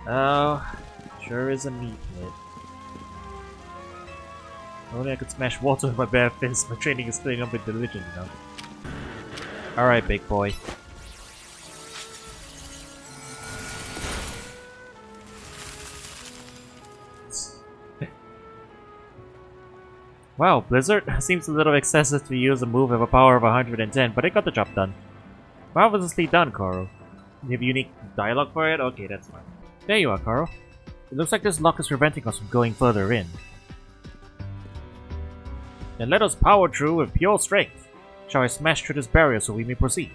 Speaker 1: Oh, sure is a meat pit. Only I could smash water with my bare fist. My training is filling up with religion, you know. Alright, big boy. Wow, Blizzard seems a little excessive to use a move with a power of 110, but it got the job done. Marvelously done, Coro. You have unique dialogue for it? Okay, that's fine. There you are, Coro. It looks like this lock is preventing us from going further in. Then let us power through with pure strength. Shall I smash through this barrier so we may proceed?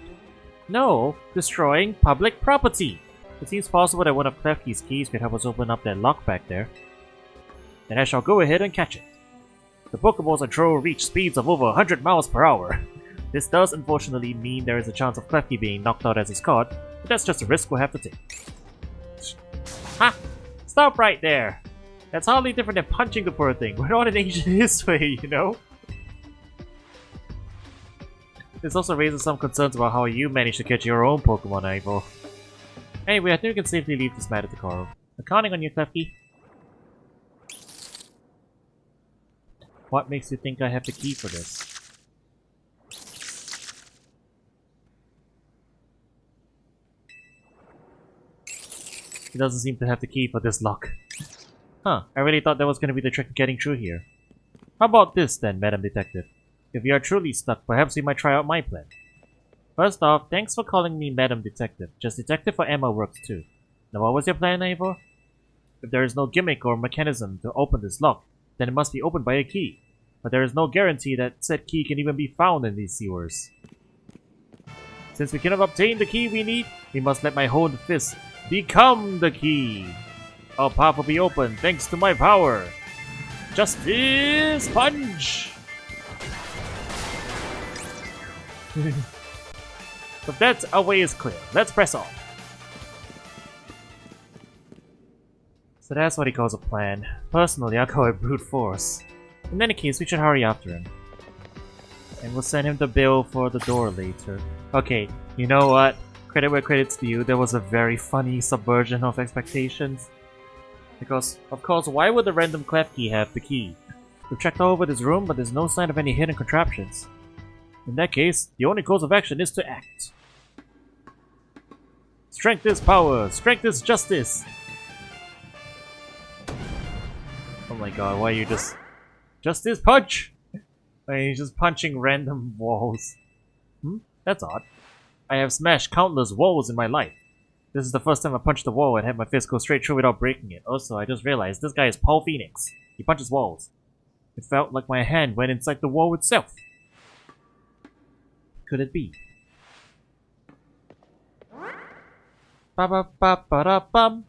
Speaker 1: No! Destroying public property! It seems possible that one of Klefki's keys could help us open up that lock back there. Then I shall go ahead and catch it. The Pokeballs I throw reach speeds of over 100 miles per hour. This does unfortunately mean there is a chance of Klefki being knocked out as he's caught, but that's just a risk we'll have to take. Ha! Stop right there! That's hardly different than punching the poor thing. We're not in ancient history, you know? This also raises some concerns about how you managed to catch your own Pokemon, Ivor. Anyway, I think we can safely leave this matter to Coro. I'm counting on you, Klefki. What makes you think I have the key for this? He doesn't seem to have the key for this lock. Huh, I really thought that was gonna be the trick of getting through here. How about this then, Madam Detective? If you are truly stuck, perhaps we might try out my plan. First off, thanks for calling me Madam Detective. Just Detective for Emma works too. Now what was your plan, Ivor? If there is no gimmick or mechanism to open this lock, then it must be opened by a key. But there is no guarantee that said key can even be found in these sewers. Since we cannot obtain the key we need, we must let my honed fist become the key. Our path will be open thanks to my power. Justice Punch! But that our way is clear. Let's press on. So that's what he calls a plan. Personally, I call it brute force. In any case, we should hurry after him. And we'll send him the bill for the door later. Okay, you know what? Credit where credit's due, there was a very funny subversion of expectations. Because, of course, why would the random Klefki have the key? We've checked all over this room, but there's no sign of any hidden contraptions. In that case, the only course of action is to act. Strength is power! Strength is justice! Oh my god, why are you just... Justice Punch! I mean, he's just punching random walls. That's odd. I have smashed countless walls in my life. This is the first time I punched a wall and had my fist go straight through without breaking it. Also, I just realized this guy is Paul Phoenix. He punches walls. It felt like my hand went inside the wall itself. could it be? Ba ba ba ba da bum.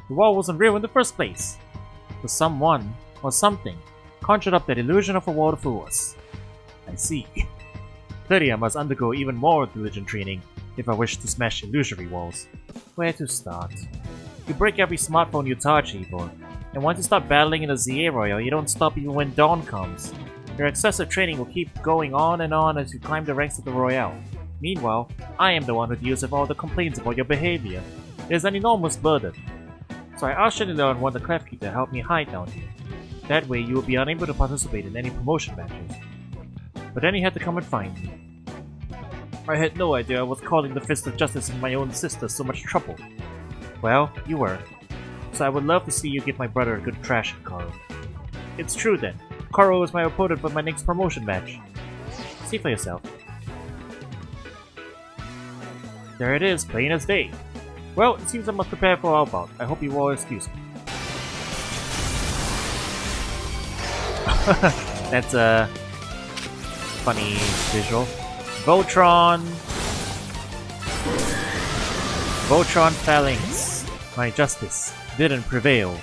Speaker 1: The wall wasn't real in the first place. But someone, or something, conjured up that illusion of a wall to fool us. I see. Clearly I must undergo even more diligent training if I wish to smash illusory walls. Where to start? You break every smartphone you touch, Ivor. And once you start battling in the ZA Royale, you don't stop even when dawn comes. Your excessive training will keep going on and on as you climb the ranks of the Royale. Meanwhile, I am the one who deals with all the complaints about your behavior. It is an enormous burden. So I asked Chanel and one of the Clef Key to help me hide down here. That way you will be unable to participate in any promotion matches. But then he had to come and find me. I had no idea I was causing the Fist of Justice and my own sister so much trouble. Well, you were. So I would love to see you give my brother a good thrashing, Coro. It's true then. Coro is my opponent for my next promotion match. See for yourself. There it is, plain as day. Well, it seems I must prepare for our bout. I hope you all excuse me. That's a funny visual. Voltron Phalanx. My justice didn't prevail.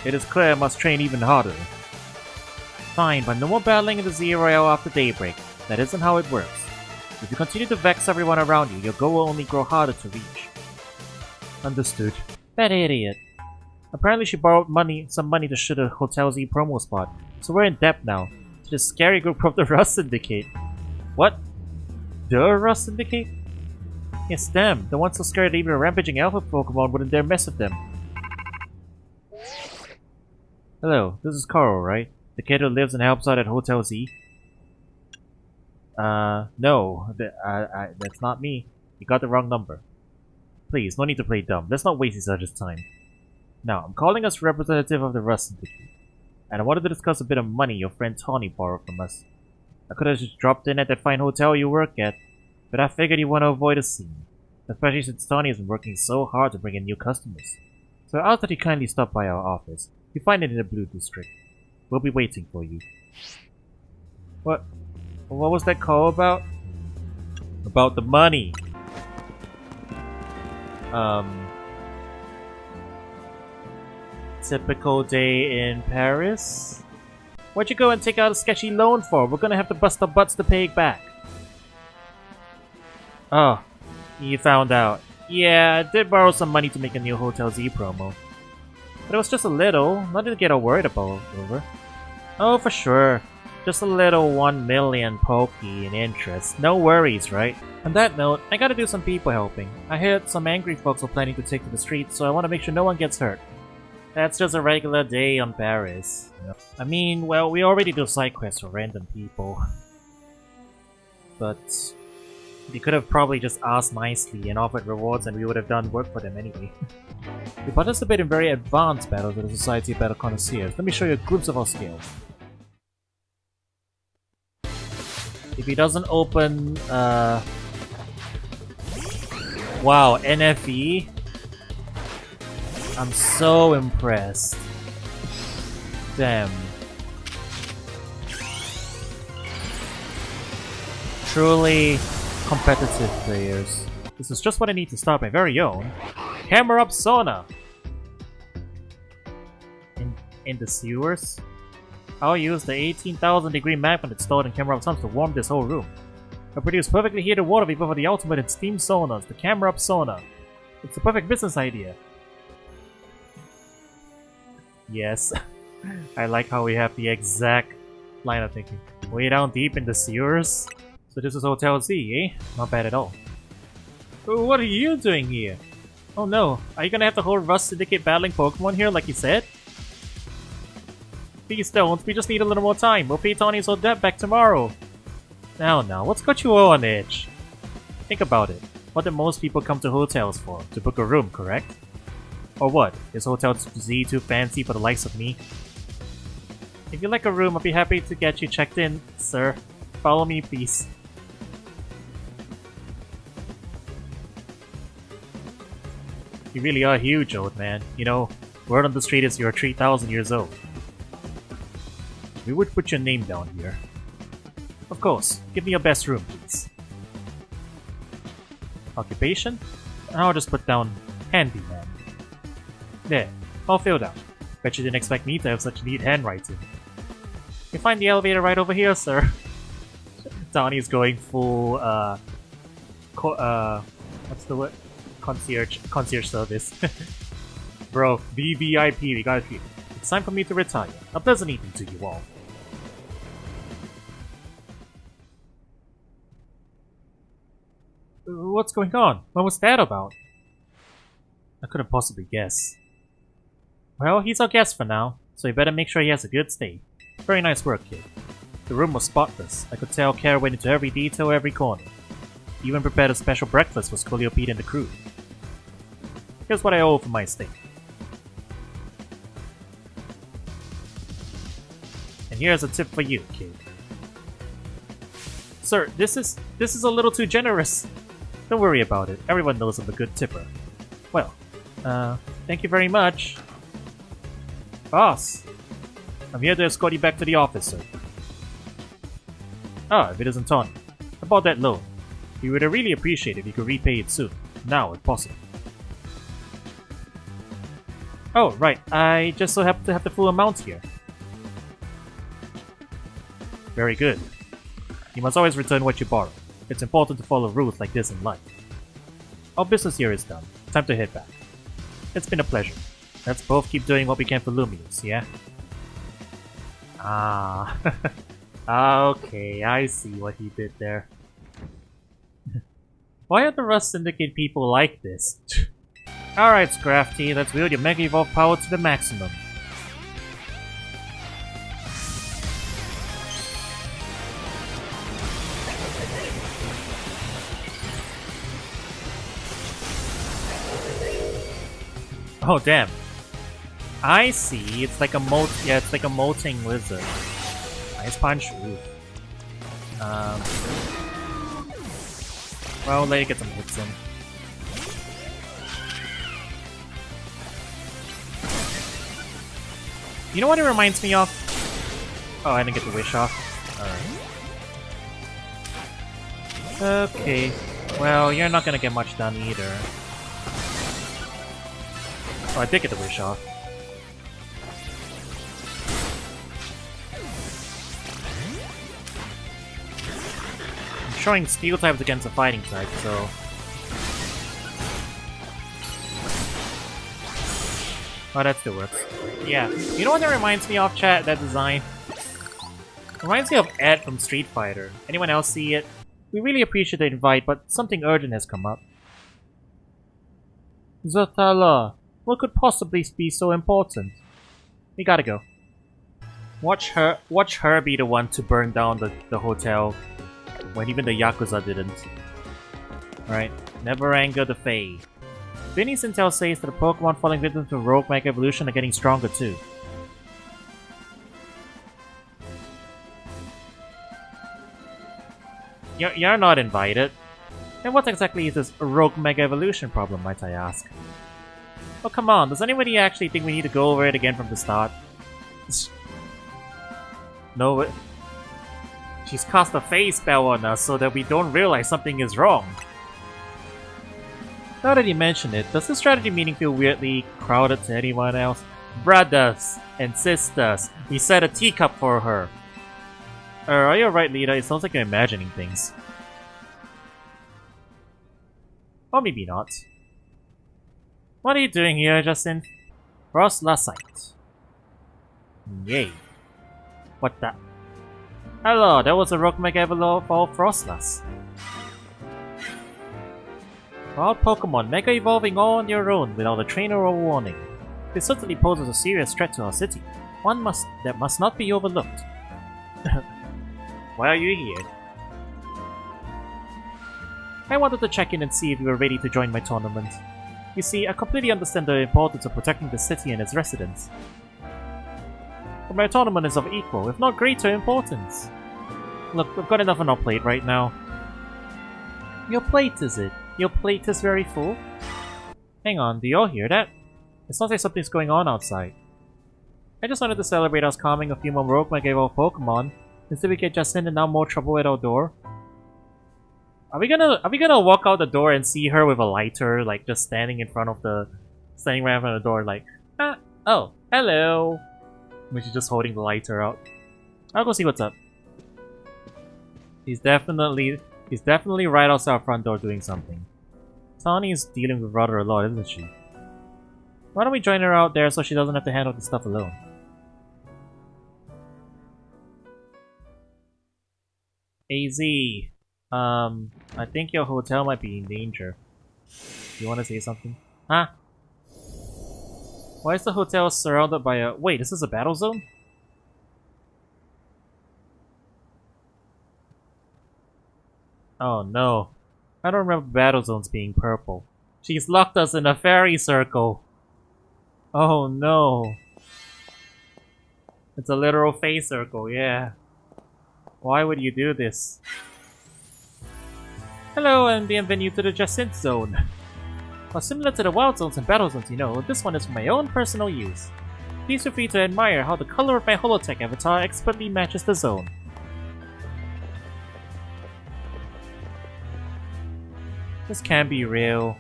Speaker 1: It is clear I must train even harder. Fine, but no more battling in the ZA Royale after daybreak. That isn't how it works. If you continue to vex everyone around you, your goal will only grow harder to reach. Understood. That idiot. Apparently she borrowed some money to shoot a Hotel Z promo spot, so we're in debt now, to the scary group of the Rust Syndicate. What? The Rust Syndicate? Yes, them. The ones so scared that even a rampaging alpha Pokémon wouldn't dare mess with them. Hello, this is Coro, right? The kid who lives and helps out at Hotel Z? No. That's not me. You got the wrong number. Please, no need to play dumb. Let's not waste each other's time. Now, I'm calling us representative of the Rust Syndicate. And I wanted to discuss a bit of money your friend Tawny borrowed from us. I could have just dropped in at that fine hotel you work at, but I figured you want to avoid a scene. Especially since Tawny has been working so hard to bring in new customers. So I asked that you kindly stop by our office. You find it in the Blue District. We'll be waiting for you. What was that call about? About the money. Typical day in Paris? What'd you go and take out a sketchy loan for? We're gonna have to bust our butts to pay it back. Oh, you found out. Yeah, I did borrow some money to make a new Hotel Z promo. But it was just a little, nothing to get all worried about over. Oh, for sure. Just a little 1 million pokey in interest. No worries, right? On that note, I gotta do some people helping. I heard some angry folks are planning to take to the streets, so I want to make sure no one gets hurt. That's just a regular day on Paris. I mean, well, we already do side quests for random people. But they could have probably just asked nicely and offered rewards and we would have done work for them anyway. We participate in very advanced battles with the Society of Battle Connoisseurs. Let me show you groups of our skills. If he doesn't open, wow, NFE? I'm so impressed. Damn. Truly competitive players. This is just what I need to start my very own Camera Up Sauna! In the sewers? I'll use the 18,000 degree magnet installed in Camera Up Saunas to warm this whole room. I produce perfectly heated water vapor for the ultimate in steam saunas, the Camera Up Sauna. It's the perfect business idea. Yes. I like how we have the exact line of thinking. Way down deep in the sewers? So this is Hotel Z, eh? Not bad at all. What are you doing here? Oh no, are you gonna have the whole Rust Syndicate battling Pokemon here like you said? Please don't, we just need a little more time. We'll pay Tawny's old debt back tomorrow. Now, what's got you all on edge? Think about it. What do most people come to hotels for? To book a room, correct? Or what? Is Hotel Z too fancy for the likes of me? If you like a room, I'll be happy to get you checked in, sir. Follow me, please. You really are huge, old man. You know, word on the street is you're 3,000 years old. we would put your name down here. Of course, give me your best room, please. Occupation? I'll just put down handyman. There, all filled out. Bet you didn't expect me to have such neat handwriting. You find the elevator right over here, sir. Donnie's going full, what's the word? Concierge service. Bro, VVIP, we got it here. It's time for me to retire. A pleasant evening to you all. What's going on? What was that about? I couldn't possibly guess. Well, he's our guest for now, so you better make sure he has a good stay. Very nice work, kid. The room was spotless. I could tell care went into every detail, every corner. He even prepared a special breakfast for Scoliope and the crew. Here's what I owe for my stay. And here's a tip for you, kid. Sir, this is a little too generous. Don't worry about it. Everyone knows I'm a good tipper. Well, thank you very much. Boss, I'm here to escort you back to the office, sir. Ah, if it isn't Tony. About that loan. We would really appreciate if you could repay it soon. Now, if possible. Oh, right. I just so happen to have the full amount here. Very good. You must always return what you borrow. It's important to follow rules like this in life. Our business here is done. Time to head back. It's been a pleasure. Let's both keep doing what we can for Lumius, yeah? Ah. Okay, I see what he did there. Why are the Rust Syndicate people like this? Alright, Scrafty, let's wield your Mega Evolve power to the maximum. Oh damn. I see, it's like a it's like a molting lizard. Nice punch. Ooh. Well, let it get some hits in. You know what it reminds me of? Oh, I didn't get the wish off. Alright. Okay. Well, you're not gonna get much done either. Oh, I did get the wish off. I'm showing steel types against a fighting type, so... Oh, that still works. Yeah. You know what that reminds me of, chat? That design? Reminds me of Ed from Street Fighter. Anyone else see it? We really appreciate the invite, but something urgent has come up. Zatala, what could possibly be so important? We gotta go. Watch her be the one to burn down the hotel when even the Yakuza didn't. Right? Never anger the Fae. Vinny's intel says that the Pokemon falling victim to Rogue Mega Evolution are getting stronger too. You're not invited. Then what exactly is this Rogue Mega Evolution problem, might I ask? Oh come on, does anybody actually think we need to go over it again from the start? No, she's cast a phase spell on us so that we don't realize something is wrong. Now that you mention it, does this strategy meeting feel weirdly crowded to anyone else? Brothers and sisters, we set a teacup for her. Are you alright, Lita? It sounds like you're imagining things. Or maybe not. What are you doing here, Jacinthe? Frostlassite. Yay. What the? Hello, that was a Rogue Mega Evolve for Frostlass. Wild Pokémon Mega Evolving all on your own without a trainer or warning. This certainly poses a serious threat to our city. That must not be overlooked. Why are you here? I wanted to check in and see if you were ready to join my tournament. You see, I completely understand the importance of protecting the city and its residents. But my tournament is of equal, if not greater importance. Look, we've got enough on our plate right now. Your plate, is it? Your plate is very full? Hang on, do you all hear that? It sounds like something's going on outside. I just wanted to celebrate us calming a few more Rogue gave off Pokemon. Instead we get Jacinthe and now more trouble at our door. Are we gonna walk out the door and see her with a lighter, like just standing right in front of the door, like, oh, hello. When she's just holding the lighter out. I'll go see what's up. He's definitely right outside our front door doing something. Tawny is dealing with rather a lot, isn't she? Why don't we join her out there so she doesn't have to handle the stuff alone? AZ, I think your hotel might be in danger. You want to say something? Huh? Why is the hotel surrounded by a... Wait, this is a battle zone? Oh no. I don't remember battle zones being purple. She's locked us in a fairy circle. Oh no. It's a literal face circle, yeah. Why would you do this? Hello and bienvenue to the Jacinthe Zone. While similar to the wild zones and battle zones you know, this one is for my own personal use. Please feel free to admire how the color of my holotech avatar expertly matches the zone. This can't be real.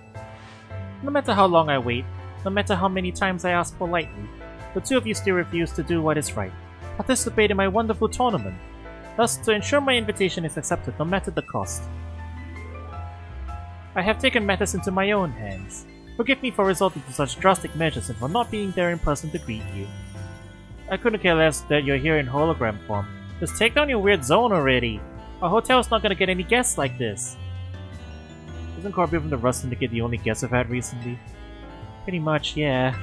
Speaker 1: No matter how long I wait, no matter how many times I ask politely, the two of you still refuse to do what is right. Participate in my wonderful tournament. Thus, to ensure my invitation is accepted no matter the cost. I have taken matters into my own hands. Forgive me for resorting to such drastic measures and for not being there in person to greet you. I couldn't care less that you're here in hologram form. Just take down your weird zone already. Our hotel's not gonna get any guests like this. Isn't Corbeau from the Rust Syndicate the only guest I've had recently? Pretty much, yeah.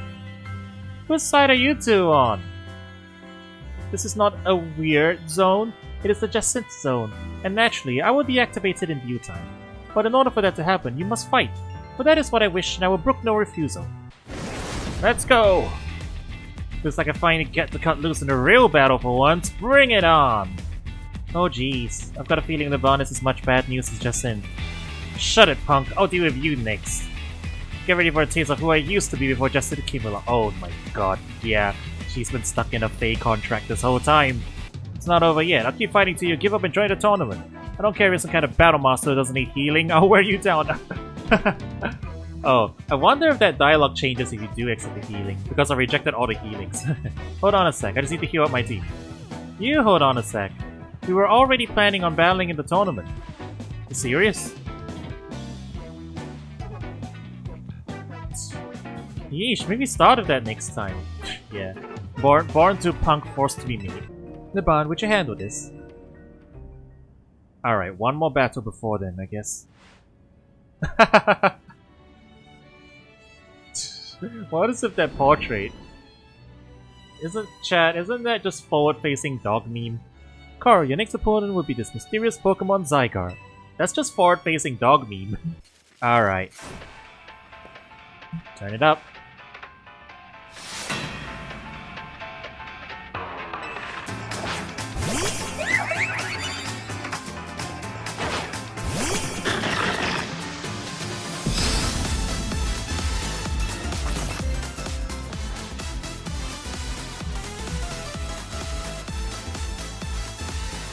Speaker 1: Whose side are you two on? This is not a weird zone, it is the Jacinthe zone, and naturally I will deactivate it in due time. But in order for that to happen, you must fight. For that is what I wish, and I will brook no refusal. Let's go! Looks like I finally get to cut loose in a real battle for once. Bring it on! Oh jeez, I've got a feeling the bonus is much bad news as Jacinthe. Shut it, punk. I'll deal with you next. Get ready for a taste of who I used to be before Jacinthe came along. Oh my god, yeah. She's been stuck in a fake contract this whole time. It's not over yet. I'll keep fighting till you give up and join the tournament. I don't care if you're some kind of battle master who doesn't need healing. I'll wear you down. Oh, I wonder if that dialogue changes if you do accept the healing, because I rejected all the healings. Hold on a sec, I just need to heal up my team. You hold on a sec. We were already planning on battling in the tournament. You serious? Yeesh, maybe start of that next time. Yeah. Born to punk, forced to be made. Niban, would you handle this? Alright, one more battle before then, I guess. What is with that portrait? Isn't that just forward-facing dog meme? Coro, your next opponent will be this mysterious Pokemon Zygarde. That's just forward-facing dog meme. Alright. Turn it up.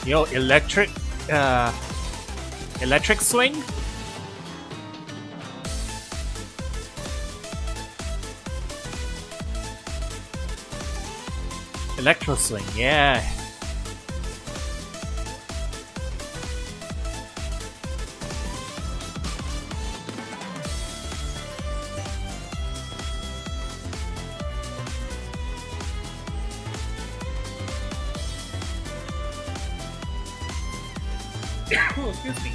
Speaker 1: Yo, electric swing? Electro swing, yeah. Oh, excuse me.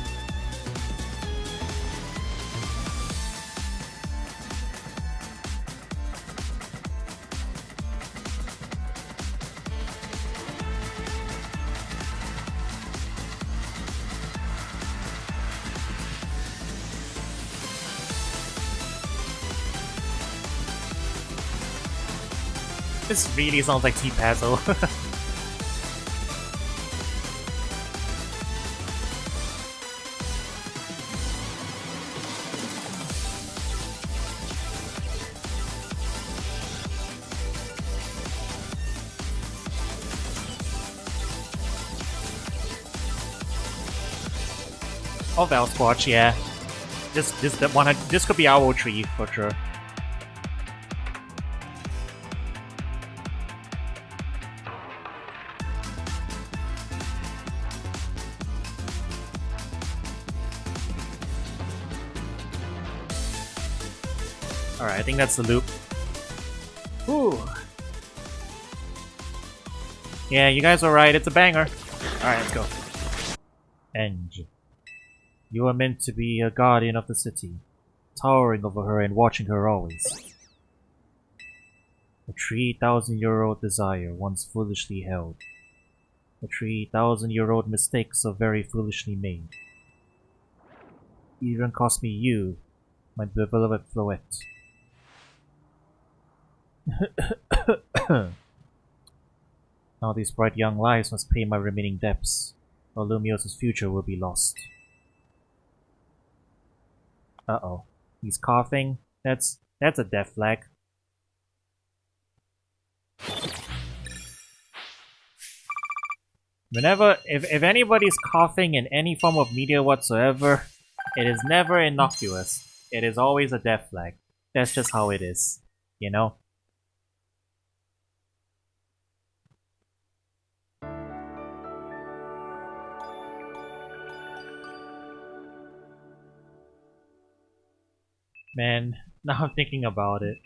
Speaker 1: This really sounds like T-Pazzo. Oh, Valsquatch, yeah. This could be Owl Tree for sure. Alright, I think that's the loop. Ooh. Yeah, you guys are right, it's a banger. Alright, let's go. Eng. You are meant to be a guardian of the city, towering over her and watching her always. A 3,000-year-old desire once foolishly held. A 3,000-year-old mistake so very foolishly made. Even cost me you, my beloved Floette. Now these bright young lives must pay my remaining debts, or Lumios's future will be lost. Uh-oh. He's coughing. That's a death flag. If anybody's coughing in any form of media whatsoever, it is never innocuous. It is always a death flag. That's just how it is, you know? Man, now I'm thinking about it.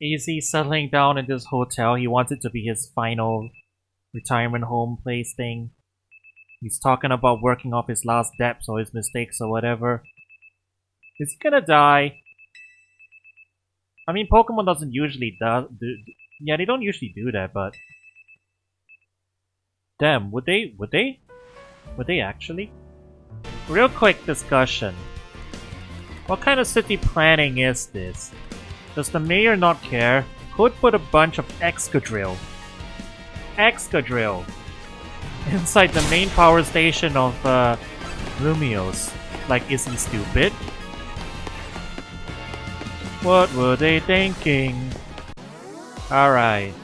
Speaker 1: AZ settling down in this hotel, he wants it to be his final retirement home place thing. He's talking about working off his last debts or his mistakes or whatever. Is he gonna die? I mean, Pokemon doesn't usually yeah, they don't usually do that, but... Damn, would they? Would they actually? Real quick discussion. What kind of city planning is this? Does the mayor not care? Who'd put a bunch of Excadrill inside the main power station of Lumios? Like, is he stupid? What were they thinking? Alright.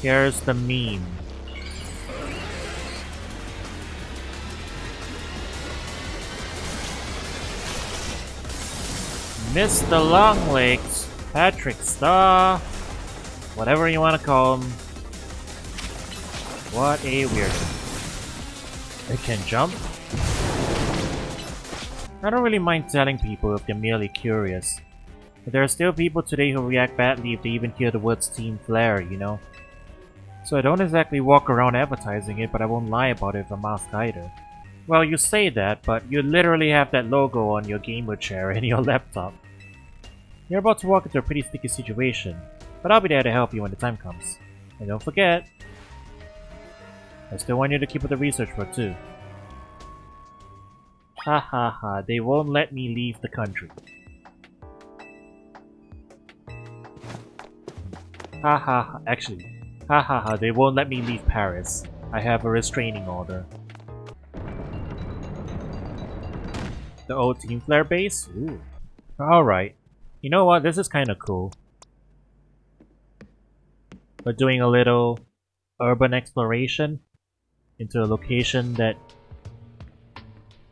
Speaker 1: Here's the meme. Mr. Longlegs, Patrick Star, whatever you want to call him. What a weirdo. It can jump? I don't really mind telling people if they're merely curious. But there are still people today who react badly if they even hear the words Team Flare, you know? So I don't exactly walk around advertising it, but I won't lie about it if I'm asked either. Well, you say that, but you literally have that logo on your gamer chair in your laptop. You're about to walk into a pretty sticky situation, but I'll be there to help you when the time comes. And don't forget, I still want you to keep up the research work too. Ha ha ha, they won't let me leave the country. Ha ha ha, actually, ha ha ha, they won't let me leave Paris. I have a restraining order. The old Team Flare base? Ooh. Alright. You know what? This is kinda cool. We're doing a little urban exploration into a location that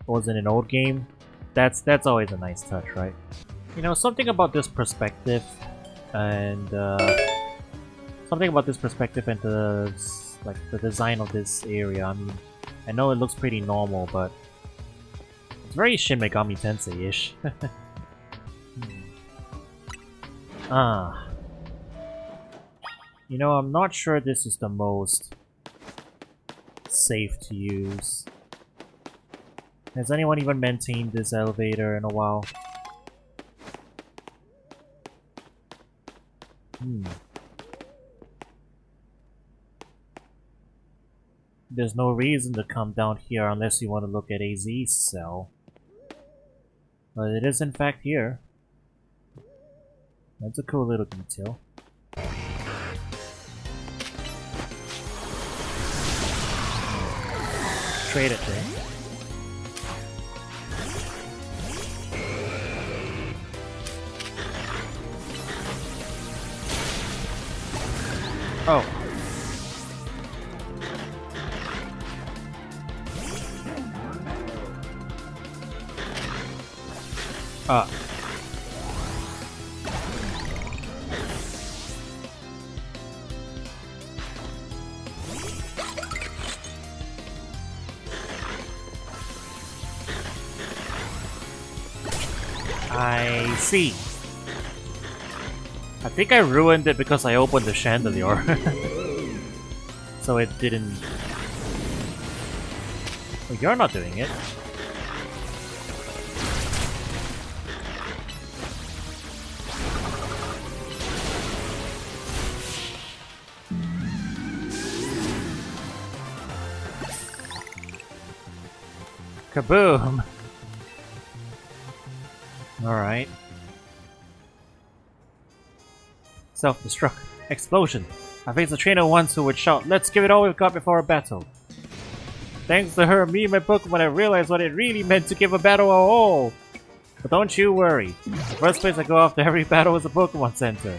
Speaker 1: was in an old game. That's always a nice touch, right? You know, something about this perspective and something about this perspective and the design of this area. I mean, I know it looks pretty normal, but it's very Shin Megami Tensei-ish. You know, I'm not sure this is the most safe to use. Has anyone even maintained this elevator in a while? There's no reason to come down here unless you want to look at AZ's cell. But it is in fact here. That's a cool little detail. Trade it there. Oh. I see. I think I ruined it because I opened the chandelier. So it didn't... Oh, you're not doing it. Kaboom! Alright. Self-destruct. Explosion. I faced a trainer once who would shout, "Let's give it all we've got before a battle." Thanks to her, me and my Pokémon, I realized what it really meant to give a battle a all. But don't you worry. The first place I go after every battle is a Pokémon Center.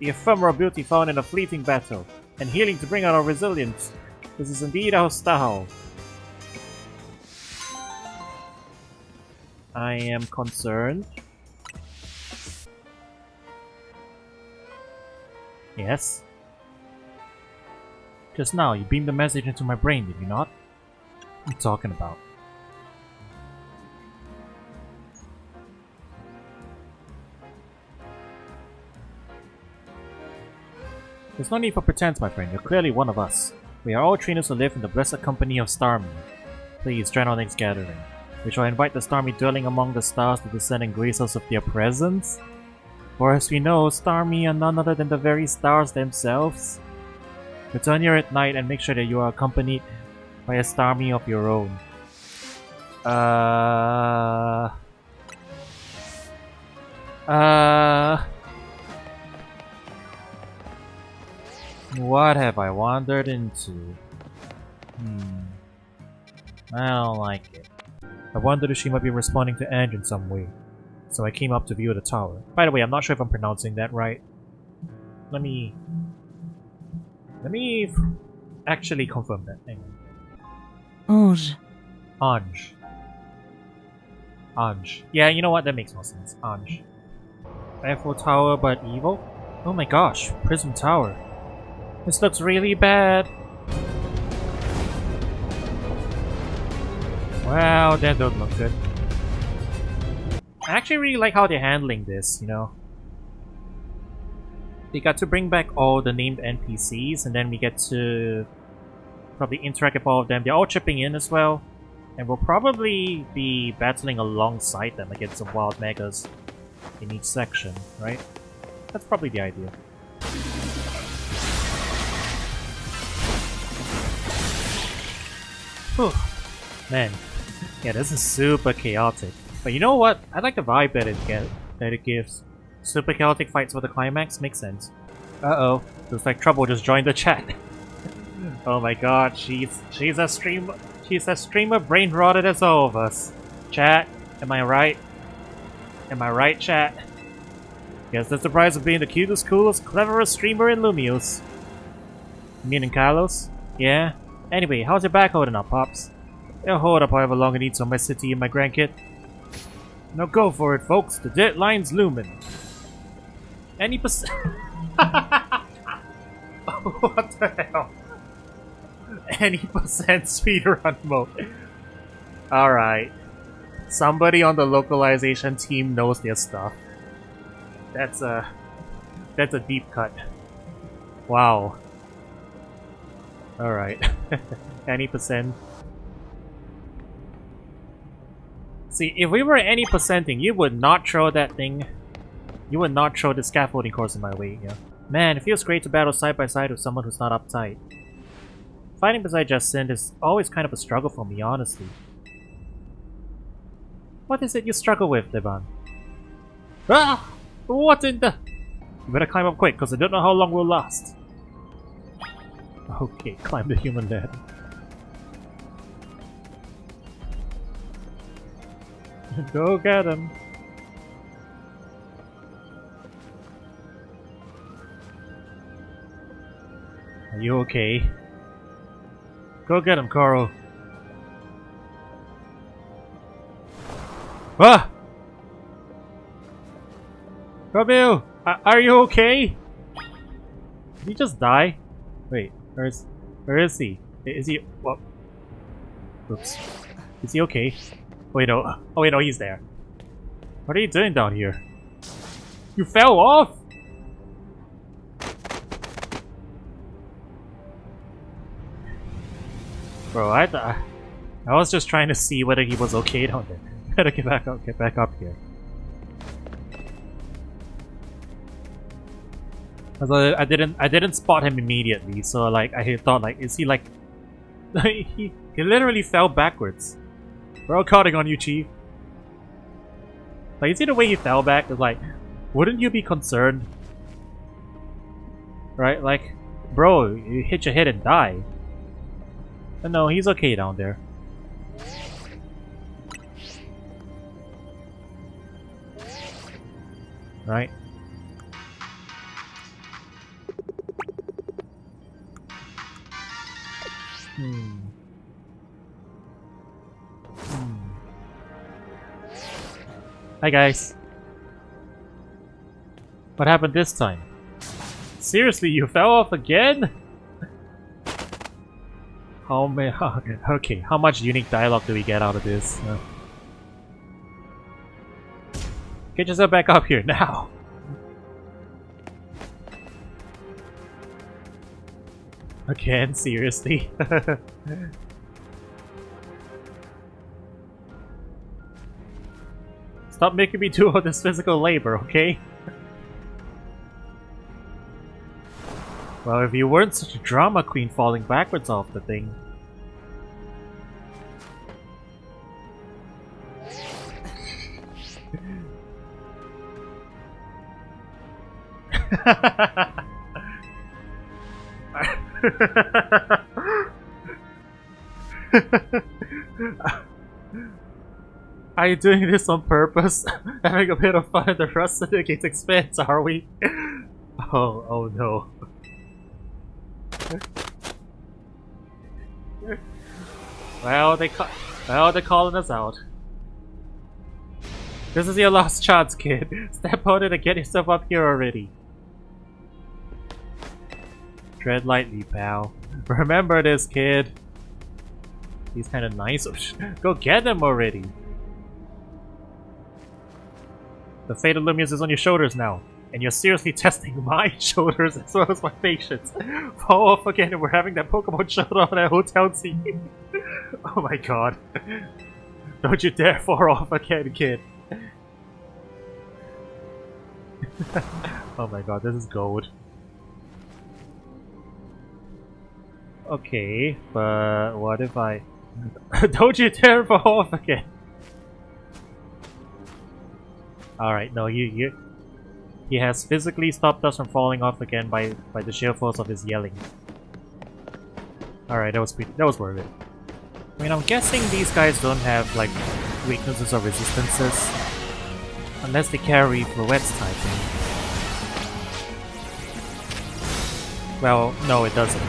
Speaker 1: The ephemeral beauty found in a fleeting battle, and healing to bring out our resilience. This is indeed our style. I am concerned. Yes? Just now, you beamed the message into my brain, did you not? What are you talking about? There's no need for pretense, my friend. You're clearly one of us. We are all trainers who live in the blessed company of Starmie. Please join our next gathering. We shall invite the Starmie dwelling among the stars to descend and grace us with their presence. For as we know, Starmie are none other than the very stars themselves. Return here at night and make sure that you are accompanied by a Starmie of your own. What have I wandered into? I don't like it. I wondered if she might be responding to Ange in some way, so I came up to view the tower. By the way, I'm not sure if I'm pronouncing that right. Let me actually confirm that. Hang on.
Speaker 2: Ange.
Speaker 1: Ange. Ange. Yeah, you know what? That makes more sense. Ange. Eiffel Tower, but evil? Oh my gosh, Prism Tower. This looks really bad. Wow, that don't look good. I actually really like how they're handling this, you know. They got to bring back all the named NPCs, and then we get to probably interact with all of them. They're all chipping in as well. And we'll probably be battling alongside them against some wild megas in each section, right? That's probably the idea. Whew. Man. Yeah, this is super chaotic. But you know what? I like the vibe that it gives. Super chaotic fights for the climax makes sense. Uh-oh. Looks like Trouble just joined the chat. Oh my god, she's a streamer brain rotted as all of us. Chat, am I right? Am I right, chat? Guess that's the price of being the cutest, coolest, cleverest streamer in Lumios. Meaning Carlos? Yeah? Anyway, how's your back holding up, Pops? It'll hold up however long it needs on my city and my grandkid. Now go for it, folks. The deadline's looming. Any percent... What the hell? Any percent speedrun mode. Alright. Somebody on the localization team knows their stuff. That's a deep cut. Wow. Alright. Any percent. See, if we were any percenting, you would not throw that thing. You would not throw the scaffolding course in my way, yeah. Man, it feels great to battle side by side with someone who's not uptight. Fighting beside Jacinthe is always kind of a struggle for me, honestly. What is it you struggle with, Devan? Ah! What in the... You better climb up quick, because I don't know how long we'll last. Okay, climb the human ladder. Go get him. Are you okay? Go get him, Coro. Ah! Corbeau, are you okay? Did he just die? Wait, where is he? Is he? Well, oops. Is he okay? Wait, no. Oh wait, no, he's there. What are you doing down here? You fell off. Bro, I was just trying to see whether he was okay down there. Better get back up here. I didn't spot him immediately, so like I thought like, is he like he literally fell backwards. We're all counting on you, Chief. Like, you see the way he fell back? It's like, wouldn't you be concerned? Right? Like, bro, you hit your head and die. But no, he's okay down there. Right? Hi guys. What happened this time? Seriously, you fell off again? How many? Okay, how much unique dialogue do we get out of this? Get yourself back up here now. Again, seriously. Stop making me do all this physical labor, okay? Well, if you weren't such a drama queen falling backwards off the thing. Are you doing this on purpose? Having a bit of fun at the Rust Syndicate's expense, are we? Oh no. Well, they're calling us out. This is your last chance, kid. Step on it and get yourself up here already. Tread lightly, pal. Remember this, kid. He's kind of nice. Go get him already. The fate of Lumius is on your shoulders now, and you're seriously testing my shoulders as well as my patience. Fall off again and we're having that Pokemon showdown at Hotel T. Oh my god. Don't you dare fall off again, kid. Oh my god, this is gold. Okay, but what if I... Don't you dare fall off again! Alright, no, he has physically stopped us from falling off again by the sheer force of his yelling. Alright, that was worth it. I mean, I'm guessing these guys don't have, like, weaknesses or resistances. Unless they carry Fluet's typing. Well, no, it doesn't.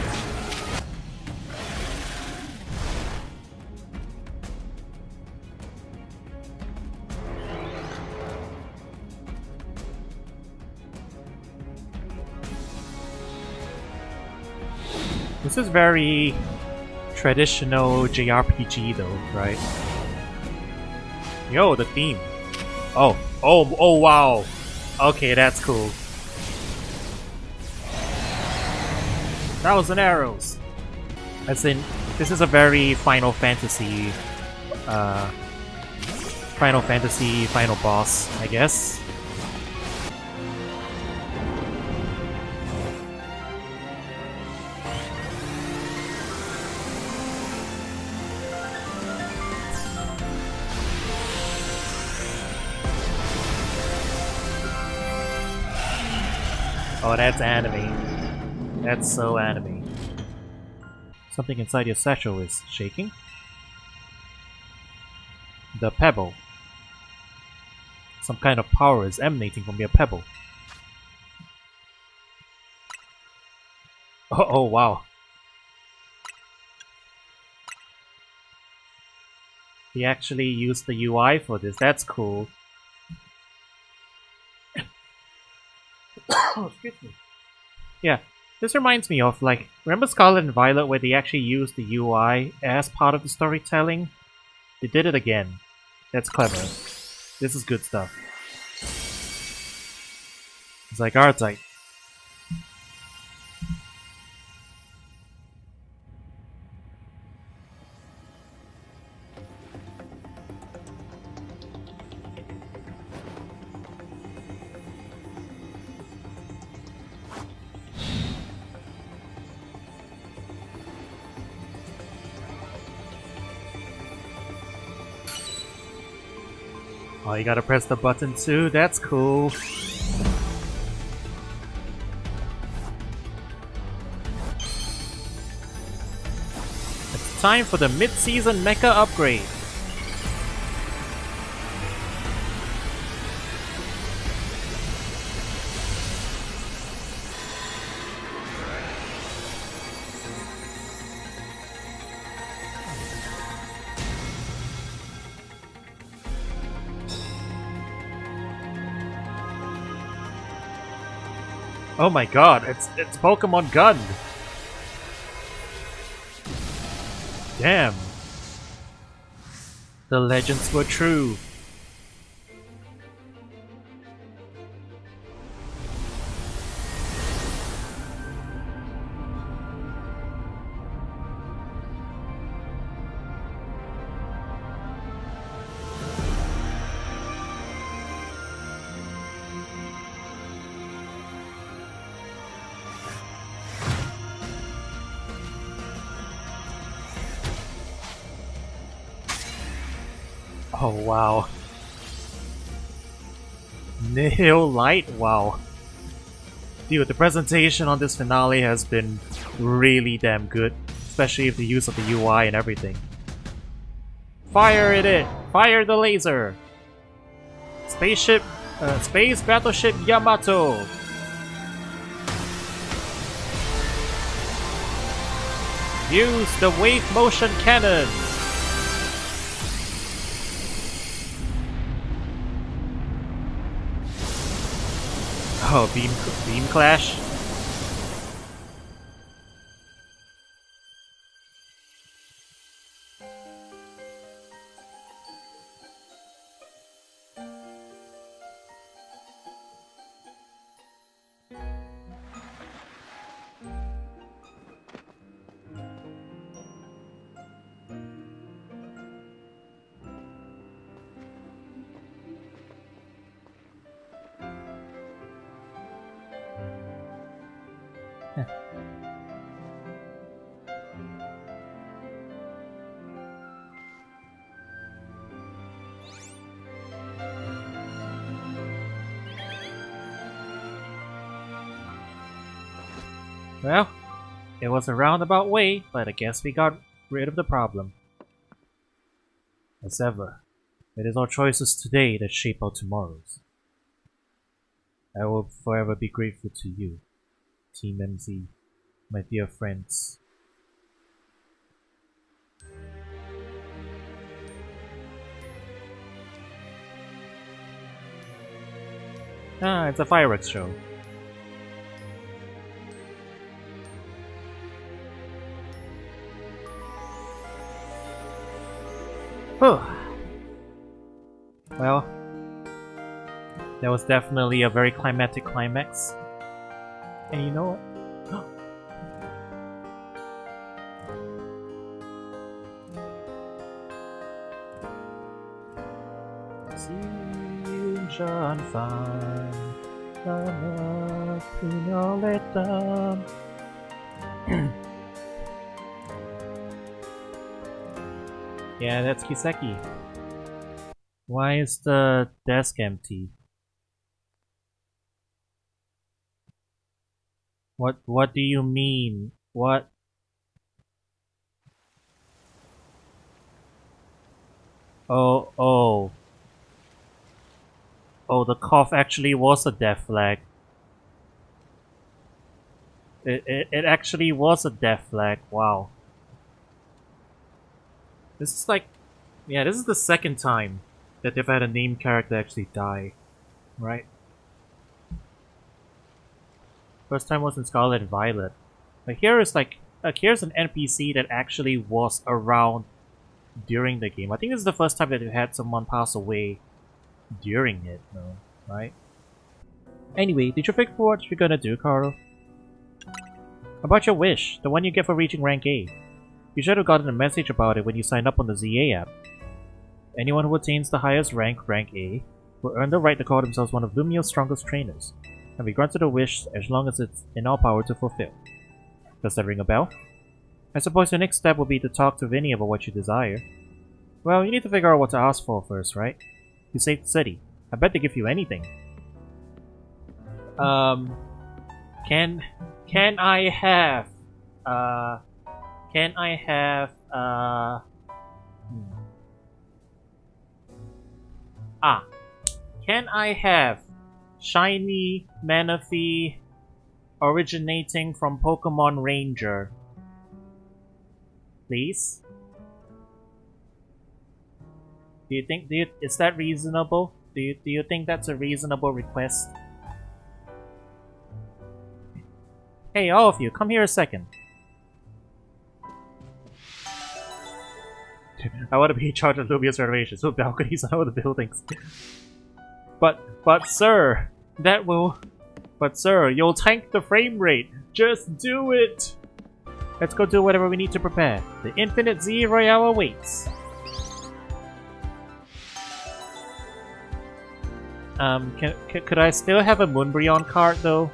Speaker 1: This is very traditional JRPG though, right? Yo, the theme. Oh wow. Okay, that's cool. 1,000 arrows. As in, this is a very Final Fantasy final boss, I guess. Oh, that's anime. That's so anime. Something inside your satchel is shaking. The pebble. Some kind of power is emanating from your pebble. Oh wow. He actually used the UI for this. That's cool. Excuse me. Yeah, this reminds me of, like, remember Scarlet and Violet where they actually used the UI as part of the storytelling? They did it again. That's clever. This is good stuff. It's like, alright. Oh, you gotta press the button too? That's cool. It's time for the mid-season mecha upgrade. Oh my god, it's Pokemon Gun! Damn. The legends were true. Oh wow. Nihil Light? Wow. Dude, the presentation on this finale has been really damn good. Especially with the use of the UI and everything. Fire it! Fire the laser! Space Battleship Yamato! Use the wave motion cannon! Oh, beam clash? Well, it was a roundabout way, but I guess we got rid of the problem. As ever, it is our choices today that shape our tomorrows. I will forever be grateful to you, Team MZ, my dear friends. Ah, it's a fireworks show. Whew. Well, that was definitely a very climatic climax. And you know what? See you, John Fan. Yeah, that's Kiseki. Why is the desk empty? What do you mean? What? Oh. Oh, the cough actually was a death flag. It actually was a death flag. Wow. This is like, yeah, this is the second time that they've had a named character actually die, right? First time was in Scarlet and Violet. But here is like, here's an NPC that actually was around during the game. I think this is the first time that you had someone pass away during it, no? Right? Anyway, did you figure out what you're gonna do, Coro? About your wish, the one you get for reaching rank A. You should have gotten a message about it when you signed up on the ZA app. Anyone who attains the highest rank, rank A, will earn the right to call themselves one of Lumio's strongest trainers, and be granted a wish as long as it's in our power to fulfill. Does that ring a bell? I suppose your next step will be to talk to Vinny about what you desire. Well, you need to figure out what to ask for first, right? You saved the city. I bet they give you anything. Can I have, can I have shiny Manaphy originating from Pokemon Ranger? Please? Is that reasonable? Do you think that's a reasonable request? Hey, all of you, come here a second. I want to be in charge of Lumia's renovations, with balconies on all the buildings. But sir, you'll tank the frame rate. Just do it! Let's go do whatever we need to prepare. The Infinite Z Royale awaits. Could I still have a Moonbryon card though?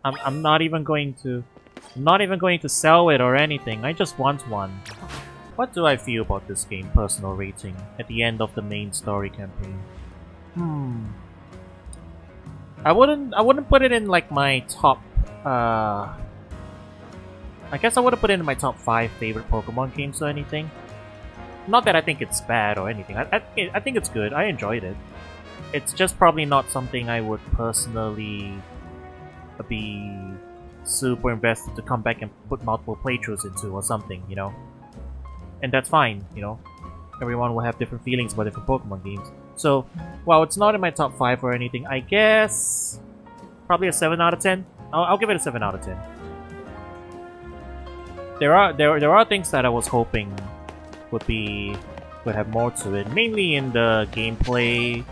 Speaker 1: I'm not even going to sell it or anything. I just want one. What do I feel about this game? Personal rating at the end of the main story campaign. I wouldn't put it in like my top. I guess I wouldn't put it in my top 5 favorite Pokemon games or anything. Not that I think it's bad or anything. I think it's good. I enjoyed it. It's just probably not something I would personally be super invested to come back and put multiple playthroughs into or something, you know? And that's fine, you know? Everyone will have different feelings about different Pokemon games. So, while it's not in my top 5 or anything, I guess probably a 7 out of 10. I'll give it a 7 out of 10. There are things that I was hoping would have more to it, mainly in the gameplay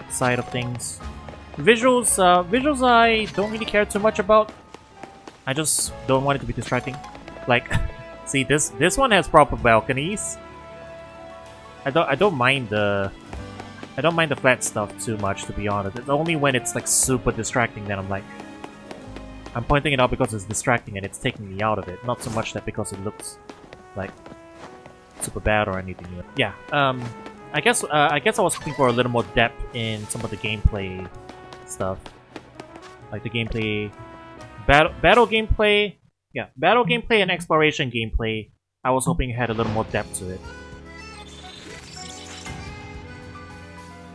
Speaker 1: side of things. Visuals I don't really care too much about. I just don't want it to be distracting. Like, see, this one has proper balconies. I don't mind the flat stuff too much, to be honest. It's only when it's like super distracting that I'm pointing it out because it's distracting and it's taking me out of it. Not so much that because it looks like super bad or anything. Yeah. I guess I was hoping for a little more depth in some of the gameplay stuff, like the gameplay, battle gameplay. Yeah, battle gameplay and exploration gameplay. I was hoping it had a little more depth to it.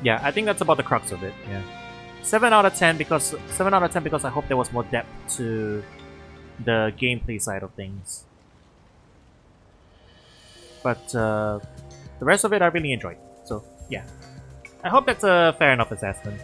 Speaker 1: Yeah, I think that's about the crux of it. Yeah, 7 out of 10 because I hope there was more depth to the gameplay side of things. But the rest of it I really enjoyed. So yeah, I hope that's a fair enough assessment.